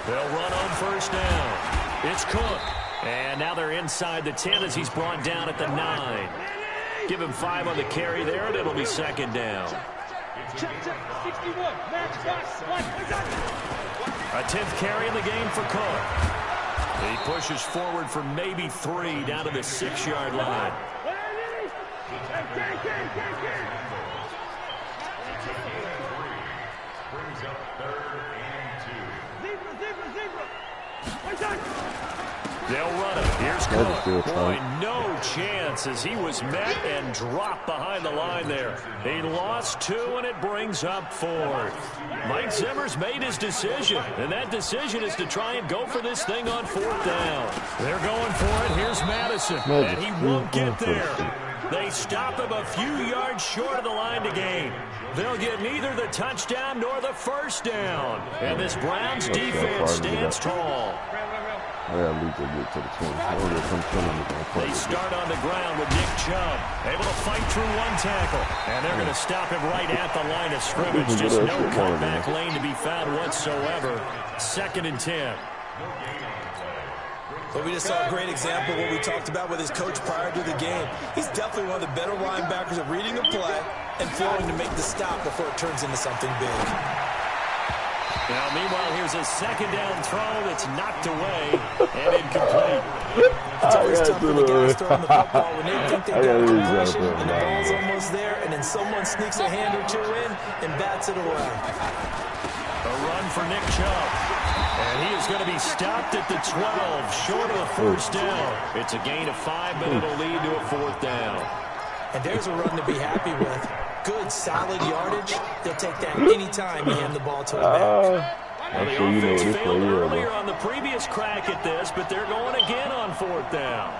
They'll run on first down. It's Cook. And now they're inside the 10 as he's brought down at the 9. Give him 5 on the carry there, and it'll be second down. A 10th carry in the game for Cook. He pushes forward for maybe 3 down to the 6-yard line. They'll run it. Here's Cook. Boy, no chance as he was met and dropped behind the line there. He lost 2, and it brings up 4th. Mike Zimmer's made his decision, and that decision is to try and go for this thing on 4th down. They're going for it. Here's Madison, and he won't get there. They stop him a few yards short of the line to gain. They'll get neither the touchdown nor the first down. And this Browns defense stands tall. They start on the ground with Nick Chubb, able to fight through 1 tackle. And they're going to stop him right at the line of scrimmage. Just no cutback lane to be found whatsoever. 2nd and 10. But we just saw a great example of what we talked about with his coach prior to the game. He's definitely one of the better linebackers at reading a play and flowing to make the stop before it turns into something big. Now, meanwhile, here's a second down throw that's knocked away and incomplete. It's always tough for the guys throwing the football when they think they got completion and the ball's almost there, and then someone sneaks a hand or 2 in and bats it away. A run for Nick Chubb. And he is going to be stopped at the 12, short of the first down. It's a gain of 5, but it'll lead to a 4th down. And there's a run to be happy with. Good, solid yardage. They'll take that any time you hand the ball to a back. Well, the offense failed earlier on the previous crack at this, but they're going again on 4th down.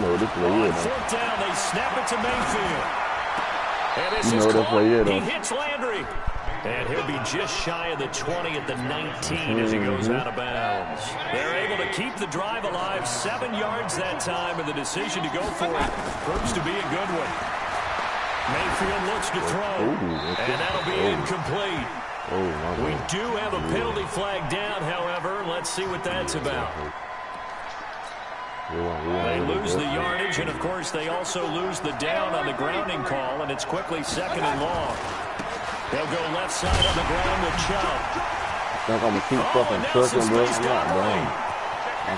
On 4th down, they snap it to Mayfield. And this is caught. He hits Landry. And he'll be just shy of the 20 at the 19 as he goes out of bounds. They're able to keep the drive alive, 7 yards that time, and the decision to go for it proves to be a good one. Mayfield looks to throw, and that'll be incomplete. We do have a penalty flag down, however. Let's see what that's about. They lose the yardage, and, of course, they also lose the down on the grounding call, and it's quickly 2nd and long. They'll go left side on the ground with Chubb. I think I'm going to keep fucking trucking, bro. I'm not done. I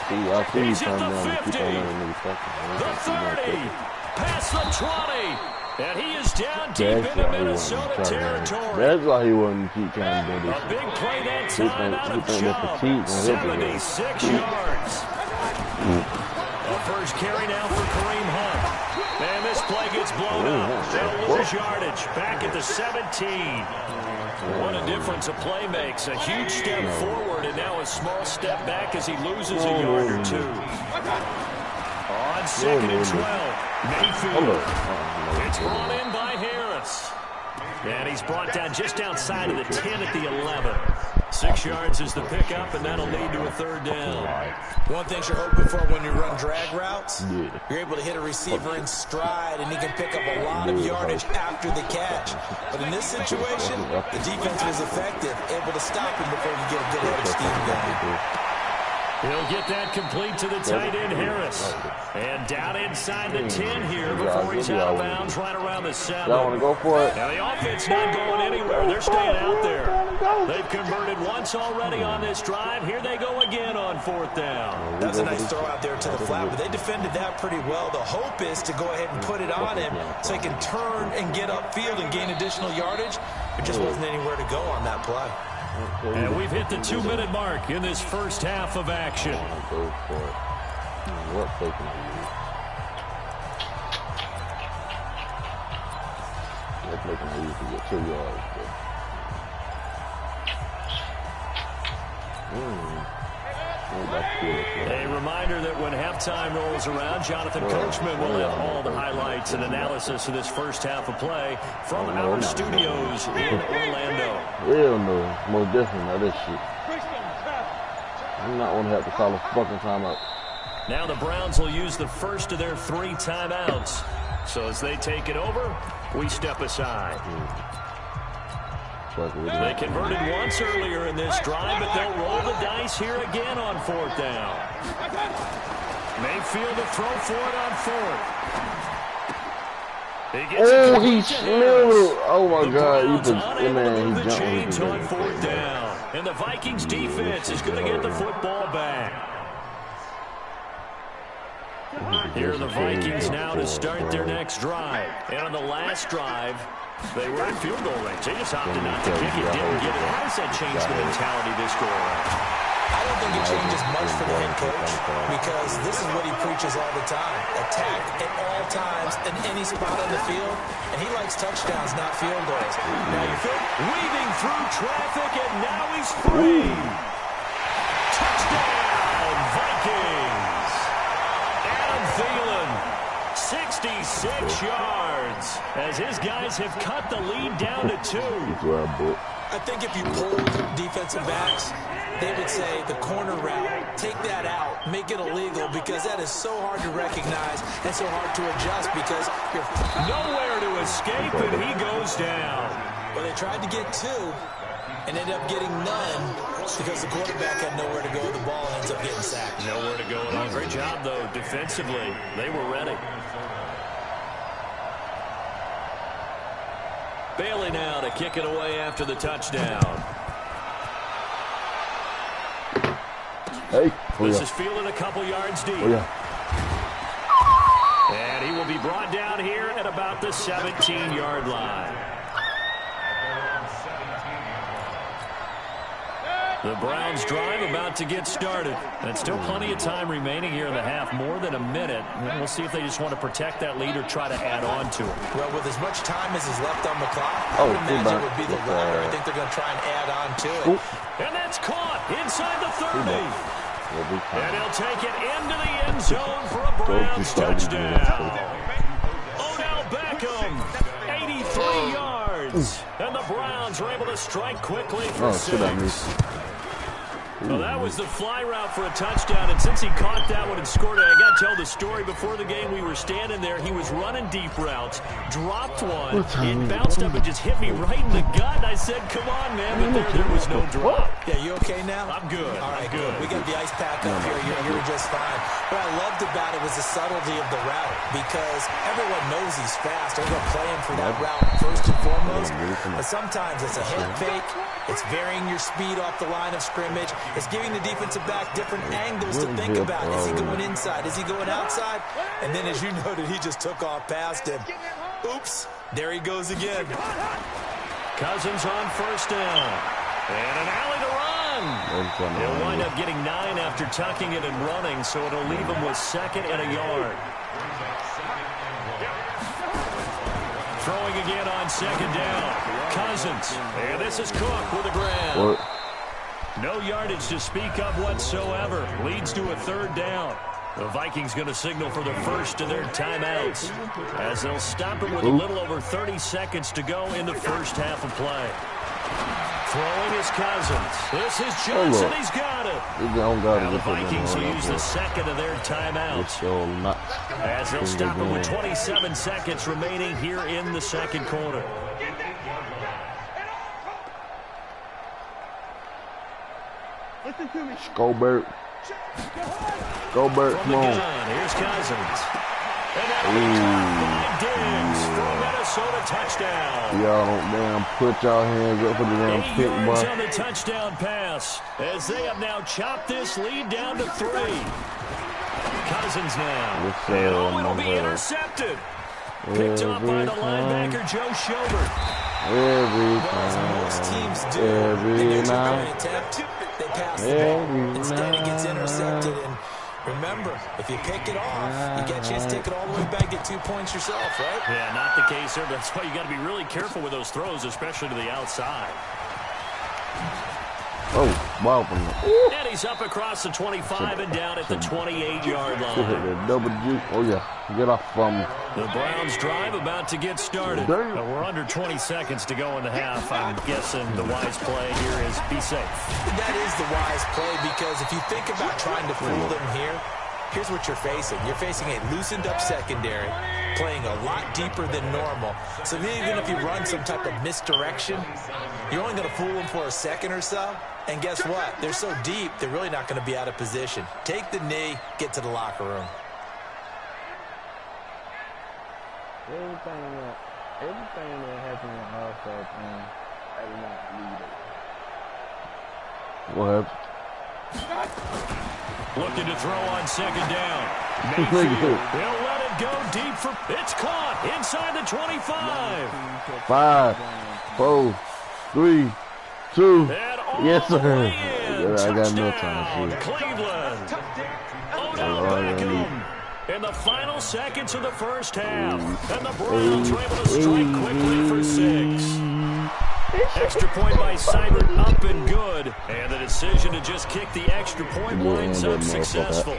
see you come down and keep on letting niggas fucking. The 30, past the 20, and he is down deep into Minnesota territory. That's why he wouldn't keep trying to do this. A big play that time out of Chubb, 76 yards. A first carry now for Kareem Hunt. And this play gets blown up. They'll lose yardage back at the 17. What a difference a play makes. A huge step forward and now a small step back as he loses a yard or 2. On 2nd and 12, Mayfield. It's brought in by Harris. And he's brought down just outside of the 10 at the 11. 6 yards is the pickup, and that'll lead to a 3rd down. One thing you're hoping for when you run drag routes, you're able to hit a receiver in stride, and he can pick up a lot of yardage after the catch. But in this situation, the defense was effective, able to stop him before you get a good head of steam going. He'll get that complete to the tight end, Harris. And down inside the 10 here before he's out of bounds right around the 7. Y'all want to go for it? Now the offense not going anywhere. They're staying out there. They've converted once already on this drive. Here they go again on 4th down. That's a nice throw out there to the flat, but they defended that pretty well. The hope is to go ahead and put it on him so he can turn and get upfield and gain additional yardage. There just wasn't anywhere to go on that play. And we've hit the 2-minute mark in this first half of action. What play can I use? What play can I use to get 2 yards, bro? A reminder that when halftime rolls around, Jonathan Coachman will have all the highlights and analysis of this first half of play from our studios in Orlando. Hell no. Most definitely not this shit. I'm not going to have to call a fucking timeout. Now the Browns will use the first of their 3 timeouts. So as they take it over, we step aside. They converted once earlier in this drive, but they'll roll the dice here again on 4th down. Mayfield to throw for it on 4th. He smelled it. Oh my God. He jumped on 4th down. And the Vikings defense is going to get the football back. Here are the Vikings now to start their next drive. And on the last drive, they were in field goal range. They just opted not to kick it, didn't get it. How does that change the mentality this go around? I don't think it changes much for the head coach because this is what he preaches all the time. Attack at all times in any spot on the field. And he likes touchdowns, not field goals. Now you're weaving through traffic, and now he's free. Touchdown, Vikings. Adam Thielen, 66 yards, as his guys have cut the lead down to 2. I think if you pulled defensive backs, they would say the corner route, take that out, make it illegal, because that is so hard to recognize and so hard to adjust because you're nowhere to escape, and he goes down. Well, they tried to get 2 and ended up getting none because the quarterback had nowhere to go. The ball ends up getting sacked. Nowhere to go at all. Great job, though, defensively. They were ready. Bailey now to kick it away after the touchdown. This is fielded a couple yards deep. And he will be brought down here at about the 17-yard line. The Browns drive about to get started. And still plenty of time remaining here in the half, more than a minute. And we'll see if they just want to protect that lead or try to add on to it. Well, with as much time as is left on the clock, I would imagine it would be the latter. I think they're going to try and add on to it. And that's caught inside the 30. And he'll take it into the end zone for a Browns touchdown. Odell Beckham, 83 yards. And the Browns are able to strike quickly for 6. Well, that was the fly route for a touchdown, and since he caught that one and scored it, I got to tell the story. Before the game, we were standing there. He was running deep routes, dropped one. It bounced up and just hit me right in the gut. And I said, come on, man, but there was no drop. Yeah, you okay now? I'm good. All right, good. We got the ice pack up here. You're just fine. What I loved about it was the subtlety of the route because everyone knows he's fast. They're going to play him for that route first and foremost. But sometimes it's a head fake. It's varying your speed off the line of scrimmage. It's giving the defensive back different angles to think about. Is he going inside? Is he going outside? And then, as you noted, he just took off past him. Oops. There he goes again. Cousins on 1st down. And an alley to run. He'll wind up getting 9 after tucking it and running, so it'll leave him with 2nd and a yard. Throwing again on 2nd down. Cousins. And this is Cook with the grab. No yardage to speak of whatsoever. Leads to a 3rd down. The Vikings going to signal for the first of their timeouts as they'll stop it with a little over 30 seconds to go in the first half of play. Throwing is Cousins. This is Johnson. He's got it. Now the Vikings will use the 2nd of their timeouts as they'll stop it with 27 seconds remaining here in the 2nd quarter. Go Bert. Go Bert, come on. Here's Cousins. And that Diggs for a Minnesota touchdown. Y'all don't damn put y'all hands up for the damn 8 pick, boy. yards on the touchdown pass as they have now chopped this lead down to 3. Cousins now. And it'll be intercepted. Picked off by the linebacker, Joe Schobert. As most teams do, they pass the ball. Instead, it gets intercepted. And remember, if you pick it off, you get a chance to take it all the way back, get 2 points yourself, right? Yeah, not the case there. That's why you got to be really careful with those throws, especially to the outside. ball from them. And he's up across the 25 and down at the 28-yard Hit line. that double juke. Oh, yeah. Get off from me. The Browns drive about to get started. Damn. We're under 20 seconds to go in the half. I'm guessing the wise play here is be safe. That is the wise play, because if you think about trying to fool them here, here's what you're facing. You're facing a loosened-up secondary, playing a lot deeper than normal. So even if you run some type of misdirection, you're only going to fool them for a second or so. And guess what? They're so deep, they're really not going to be out of position. Take the knee, get to the locker room. Everything that happened in All-Star team, I did not believe it. What happened? Looking to throw on second down. Mayfield, he'll let it go deep for... It's caught inside the 25. 5, 4, 3, 2. Yes, sir. I got no time to see. Cleveland. Odell Beckham. In the final seconds of the first half. And the Browns are able to strike quickly for 6. Extra point by Seibert, up and good. And the decision to just kick the extra point winds up successful.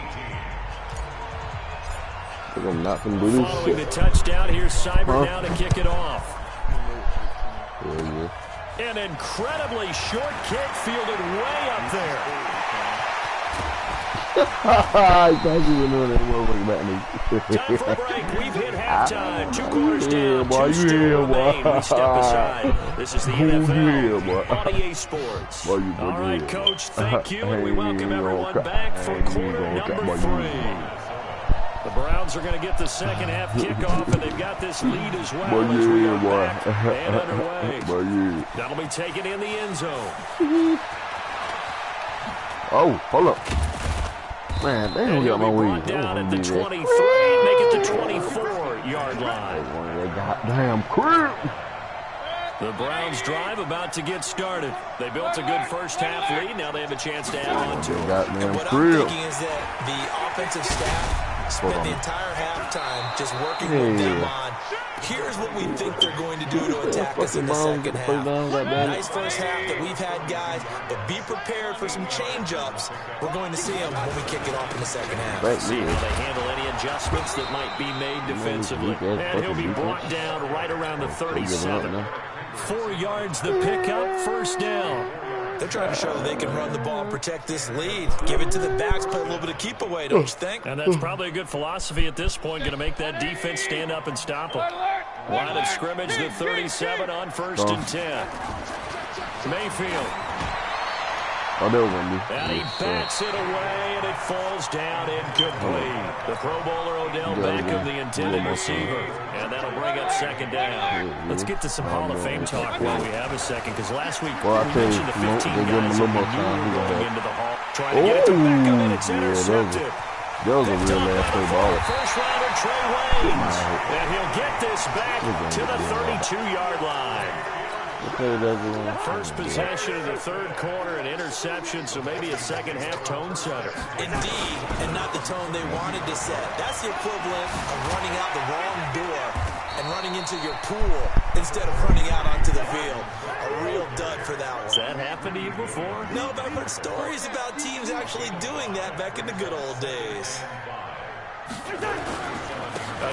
I'm not going to do this Following shit. the touchdown, here's Seibert now to kick it off. Yeah. An incredibly short kick fielded way up there. Thank you for doing that motherfucker back me. Time for a break. We've hit halftime. 2 quarters Yeah, down. boy, 2 still yeah, remain. boy. We step aside. This is the NFL Yeah, boy. on EA Sports. Boy, you All right, good. Coach, thank you, and we Hey, welcome you everyone gonna back cry. for Hey, you quarter gonna number cry, boy, 3. The Browns are going to get the second half kickoff, and they've got this lead as well. Boy, as we yeah, are boy. back and underway. Boy, yeah. That'll be taken in the end zone. Oh, hold up. Man, they And don't he'll got my be weed. brought down at the 23, make it the 24-yard line. Goddamn crib. The Browns drive about to get started. They built a good first half lead. Now they have a chance to add on to it. Goddamn What I'm crib. thinking is that the offensive staff spent the entire halftime just working with them on, here's what we think they're going to do to attack us in the second half. Nice first half that we've had, guys, but be prepared for some change-ups. We're going to see them when we kick it off in the second half. See how they handle any adjustments that might be made defensively. And he'll be brought down right around the 37. 4 yards the pickup, first down. They're trying to show that they can run the ball and protect this lead. Give it to the backs, play a little bit of keep away, don't you think? And that's probably a good philosophy at this point, going to make that defense stand up and stop them. Line of scrimmage, the 37 on 1st and 10. Mayfield. Oh, they were going to And he bats it away, and it falls down incomplete. The Pro Bowler Odell Beckham, the intended receiver. And that'll bring up second down. Let's get to some Hall of Fame talk while we have a second, because last week we mentioned the 15 guys that we knew were going into the Hall. Trying to get it to Beckham, and it's intercepted. That was a real last play ball. First rounder Trey Waynes. And he'll get this back to the 32-yard line. First possession of the third quarter, an interception, so maybe a second half tone setter. Indeed, and not the tone they wanted to set. That's the equivalent of running out the wrong door and running into your pool instead of running out onto the field. A real dud for that one. Has that happened to you before? No, but I've heard stories about teams actually doing that back in the good old days.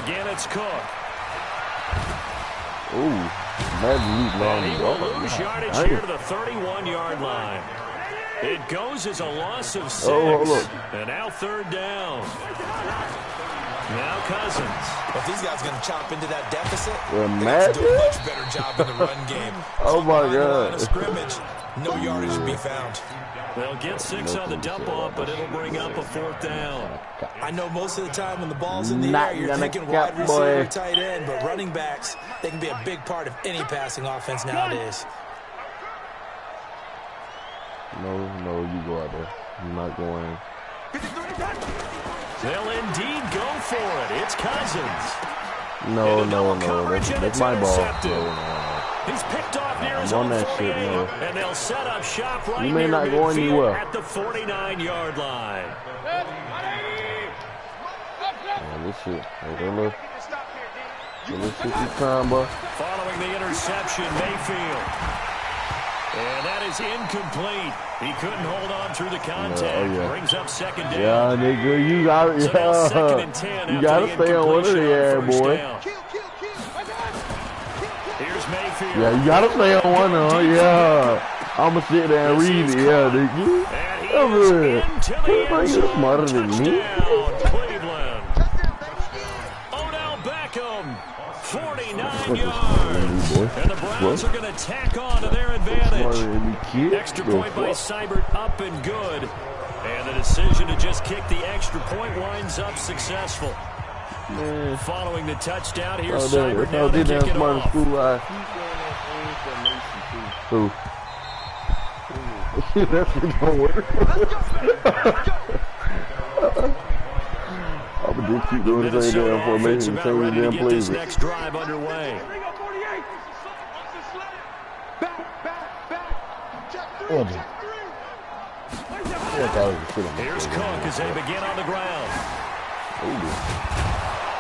Again, it's Cook. Ooh, And he will lose yardage here to the 31-yard line. It goes as a loss of 6. And now third down. Now Cousins. If these guys are going to chop into that deficit, We're they mad. have to do a much better job in the run game. Oh, my Behind the line God. of scrimmage, no yardage to be found. They'll get 6 on the dump off, but it'll bring up a 4th down. I know most of the time when the ball's in the Not air, you're gonna thinking cut, wide receiver, boy. tight end, but running backs, they can be a big part of any passing offense nowadays. No, you go out there. I'm not going. They'll indeed go for it. It's Cousins. No. Coverage, and That's it's my ball. intercepted. No. He's picked off near his I'm on own that 48, shit, no. and they'll set up shop right You may near not go midfield anywhere. at the 49-yard line. Man, this shit. This shit is time, boy. Following the interception, Mayfield. And that is incomplete. He couldn't hold on through the contact. Brings up second down. Yeah, nigga, you got it. So now second and 10 You gotta stay on one of the air, boy. Here's Mayfield. Yeah, you gotta stay on one of them. Yeah. I'ma sit there and read it. Yeah, nigga. You're smarter than me. Cleveland. Odell Beckham, 49 yards. And the Browns are going to tack on to their advantage. Extra point by Seibert, up and good. And the decision to just kick the extra point winds up successful. Man. Following the touchdown, here's Seibert now to kick it off. Who? That shit don't work. I'm gonna just keep doing the same damn formation, the same damn plays. This next drive underway. Here's Cook as they begin on the ground.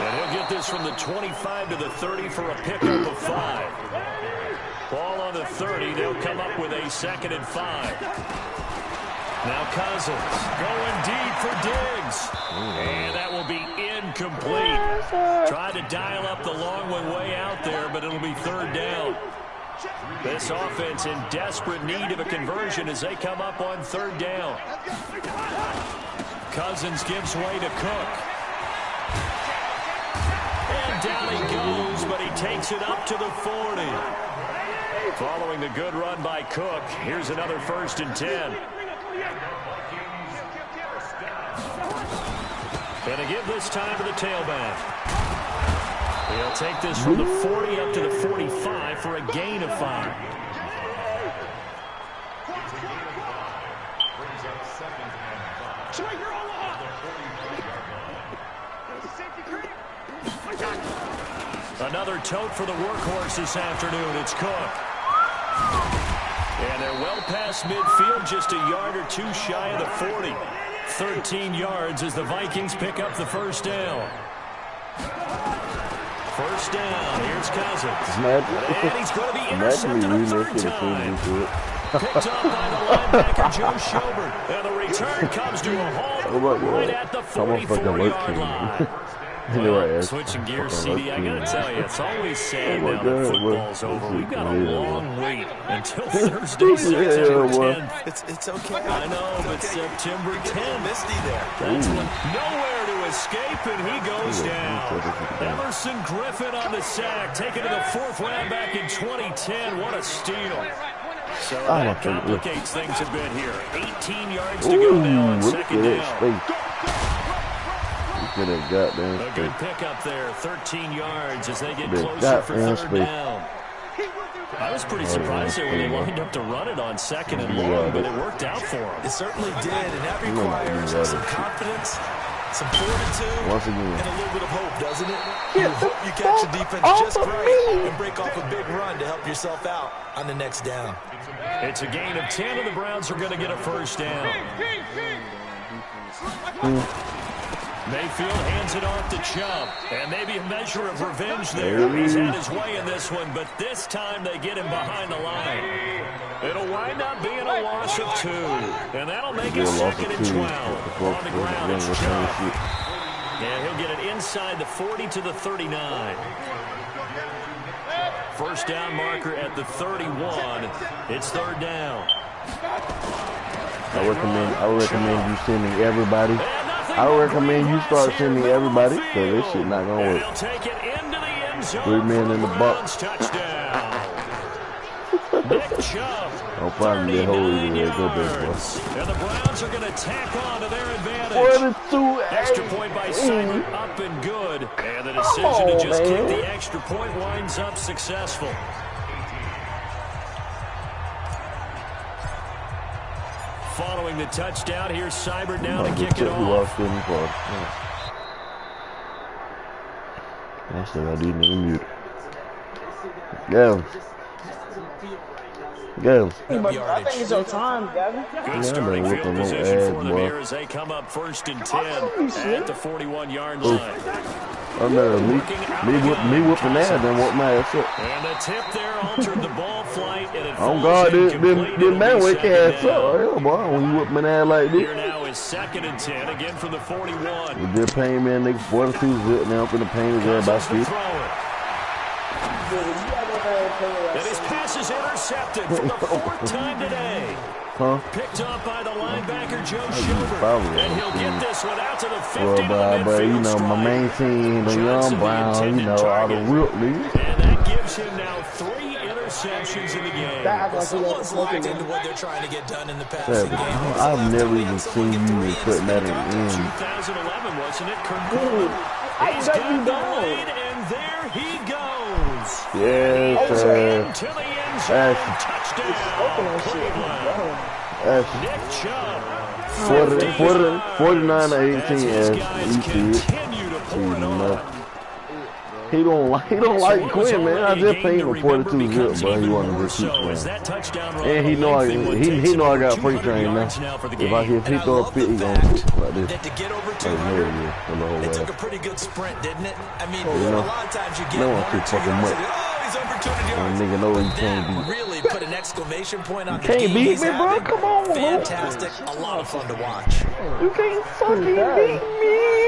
And he'll get this from the 25 to the 30 for a pickup of 5. Ball on the 30. They'll come up with a 2nd and 5. Now Cousins going deep for Diggs. And that will be incomplete. Tried to dial up the long one way out there, but it'll be 3rd down. This offense in desperate need of a conversion as they come up on 3rd down. Cousins gives way to Cook. And down he goes, but he takes it up to the 40. Following the good run by Cook, here's another 1st and 10. And to give this time to the tailback. He'll take this from the 40 up to the 45 for a gain of 5. Another tote for the workhorse this afternoon. It's Cook. And they're well past midfield, just a yard or two shy of the 40. 13 yards as the Vikings pick up the 1st down. 1st down. Here's Cousins. And he's going to be intercepted a 3rd time. Picked up by the linebacker, Joe Schobert. And the return comes to a halt right at the 44-yard line. Switching gears, CD, I gotta tell you, it's always sad now that football's over. We've got a long wait until Thursday, September 10th. It's okay. I know, but September 10th. Misty there. That's nowhere to escape, and he goes down. Emerson Griffin on the sack, taken to the 4th round back in 2010. What a steal. So that complicates things a bit here. 18 yards to go now on 2nd down. A good pickup there, 13 yards as they get closer for 3rd down. I was pretty surprised there when they lined up to run it on 2nd and long, but it worked out for them. It certainly did, and that requires some confidence, some fortitude, and a little bit of hope, doesn't it? You hope you catch the defense just right and break off a big run to help yourself out on the next down. It's a gain of 10, and the Browns are going to get a 1st down. Mayfield hands it off to Chubb, and maybe a measure of revenge there. He's had his way in this one, but this time they get him behind the line. It'll wind up being a loss of 2, and that'll make it 2nd and 12. On the ground, it's Chubb. And he'll get it inside the 40 to the 39. 1st down marker at the 31. It's 3rd down. I recommend you sending everybody. I recommend you start sending everybody, because this shit not going to work. 3 men in the box. Nick Chubb, I'll probably get hold of you. and the Browns are going to tack on to their advantage. 42 Extra point by Simon, up and good. And the decision to just kick the extra point winds up successful. Following the touchdown, here's Seibert now to kick it off. That's what I didn't mute. Go. Go. I think it's your time, Gavin. Good starting field position for them here as they come up 1st and 10 at the 41-yard line. Me whooping that, then whoop my ass up. And the tip there altered the ball flight, and it Oh falls God, incomplete. this man wake ass up, hell boy, when you whoop my ass like Here this. now is 2nd and 10, again from the 41. We just paying me a nigga 42 zip, now I'm finna pay his ass about 50. And his pass is intercepted for the 4th time today. Huh? Picked up by the linebacker Joe Schobert. And he'll get this one out to the 50 Well, to the but you midfield know, my stripe. main team, the Young Brown, you know, all the real niggas. And that gives him now 3 interceptions in the game. Someone's locked into what they're trying to get done in the passing game. I've never even seen you putting that in the end. 2011, wasn't it? He's got the lead, and there he goes. Yes, sir. Into the end zone. Touchdown. Cleveland. Nick Chubb. 49 to 18 As as his guys you see. continue to pour it on. He don't like Quinn, man. I just paid him 42 zip, but he wanted to keep playing. And he know I got free train now. If he throw a fit, he gonna like this. That to get over 200, it took a pretty good sprint, didn't it? I mean, a lot of times you get no one one or too 2 fucking yards, much. and, oh, he's over 200 yards. Nigga know he But can't that beat. really put an exclamation point on the Can't game beat he's me, bro. having. Come on, bro. Fantastic. A lot of fun to watch. You can't fucking beat me.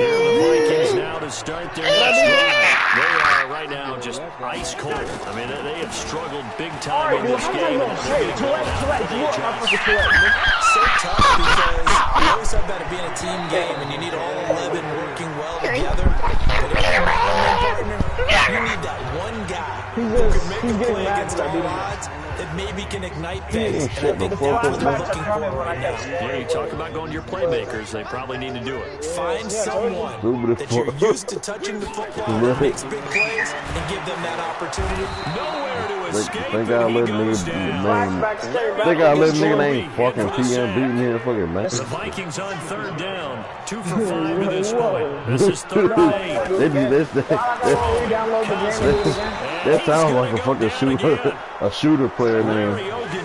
Here are the Vikings now to start their next drive. They are right now just ice cold. I mean, they have struggled big time in this game. So tough because you always talk about it being a team game and you need all 11 working well together. But if you're not a partner, you need that one guy who can make a play against all odds that maybe can ignite things. And I think that's what they're looking for right now. Yeah, you talk about going to your playmakers. They probably need to do it. Find someone that you're used to touching the football that makes big plays and give them that opportunity. Nowhere to escape. They gotta let nigga name fucking PM beating him fucking man. The Vikings on 3rd down. 2 for 5 to this point. This is 3rd and 8. They do this. That sounds like a fucking shooter player name.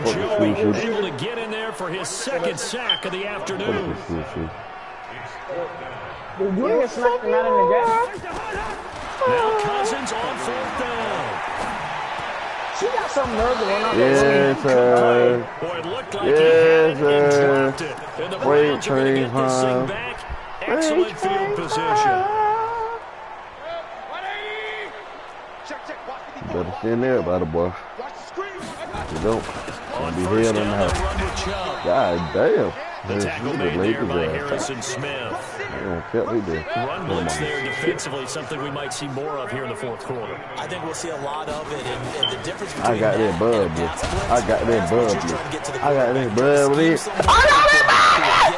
Able to get in there for his 2nd sack of the afternoon. Now Cousins on 4th down. She got some nerve going on. Yes, sir. Boy, it looked like Yes, he had it and sir. dropped it. And the Browns are going to get this thing back. Excellent field position. Better stand there by the boy. You don't. On Be 1st held in the down, house. they run with Chubb. God damn. The tackle made there by Harrison Smith. Run blitz there defensively, something we might see more of here in the 4th quarter. I think we'll see a lot of it, and the difference between I got that bub, and a pass blitz, I got that that's what bub, you're trying to get to the I got that quarterback. bub,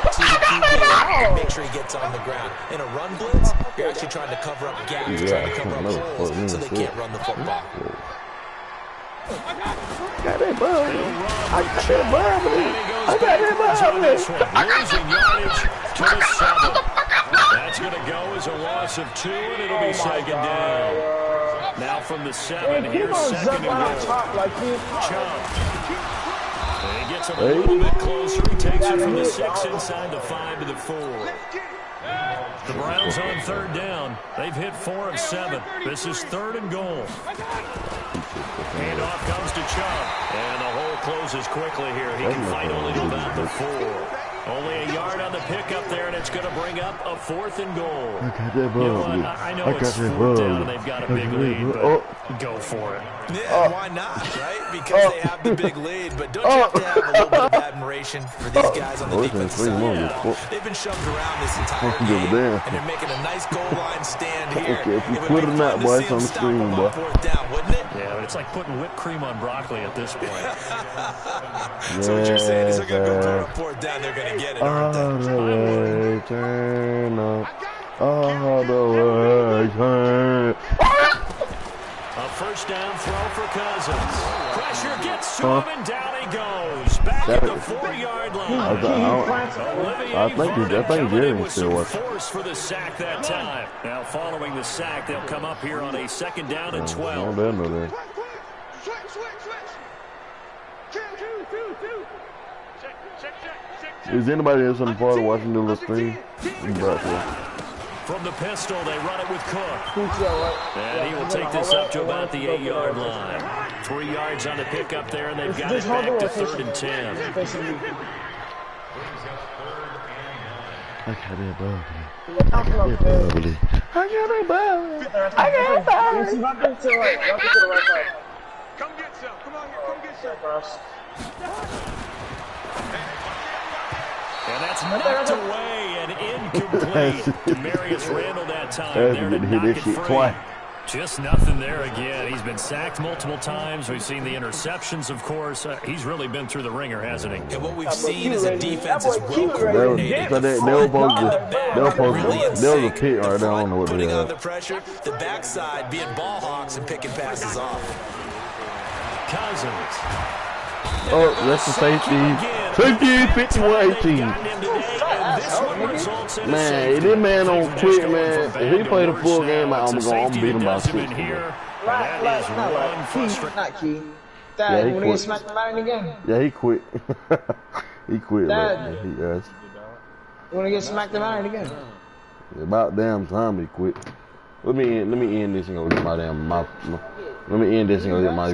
Scheme someone to make sure he gets on the ground. In a run blitz, you're actually trying to cover up gaps, trying to cover up holes so they can't run the football. Got that bub. I got that bub. I got that bub. Losing yardage to the 7. That's going to go as a loss of 2, and it'll be 2nd down. Now from the 7, here's 2nd and goal. Chubb. And he gets it a little bit closer. He takes it from the 6 inside the 5 to the 4. The Browns on 3rd down. They've hit 4 of 7. This is 3rd and goal. Handoff comes to Chubb. And the hole closes quickly here. He can fight only to about the 4. Only a yard on the pickup there, and it's going to bring up a 4th and goal. I got that bub. You know what? I know it's 4th down and they've got a big lead, but go for it. Yeah, why not, right? Because they have the big lead, but don't you have to have a little bit of admiration for these guys on the defensive side? They've been shoved around this entire game, and they're making a nice goal line stand here. Okay, if you put it out, boy, it's on the screen, boy. 4th down, wouldn't it? Yeah, but it's like putting whipped cream on broccoli at this point. So what you're saying is they're going to go for 4th down, they're going to get it, aren't they? All the way, turn up. All the way, turn. A 1st down throw for Cousins. Pressure gets to him, and down he goes. Back at the 4-yard line. I think Jerry still was. Force for the sack that time. Now following the sack, they'll come up here on a 2nd down and 12. Is anybody else on the party watching the little stream? From the pistol, they run it with Cook. And he will take this up to about the 8-yard line. 3 yards on the pickup there, and they've got it back to 3rd and 10. I got it bubbly. Come get some. Come on here. Come get some. And that's knocked away and incomplete. Demarius Randall that time there to knock it free. Twice. Just nothing there again. He's been sacked multiple times. We've seen the interceptions, of course. He's really been through the ringer, hasn't he? And what we've seen is a defense is well coordinated. There was a pick right there. I don't know what they Putting on had. the pressure, the backside being ball hawks and picking passes off. Cousins. Oh, that's the safety. Safety, 51-18. Man, this man don't quit, man. If he play the full game, I'm gonna beat him by 6. Not Key. Dad, you want to get smacked about it again? Yeah, he quit. He quit. Dad. He asked. You want to get smacked about it again? About damn time he quit. Let me end this and go get my damn mouth. Let me end this and go get my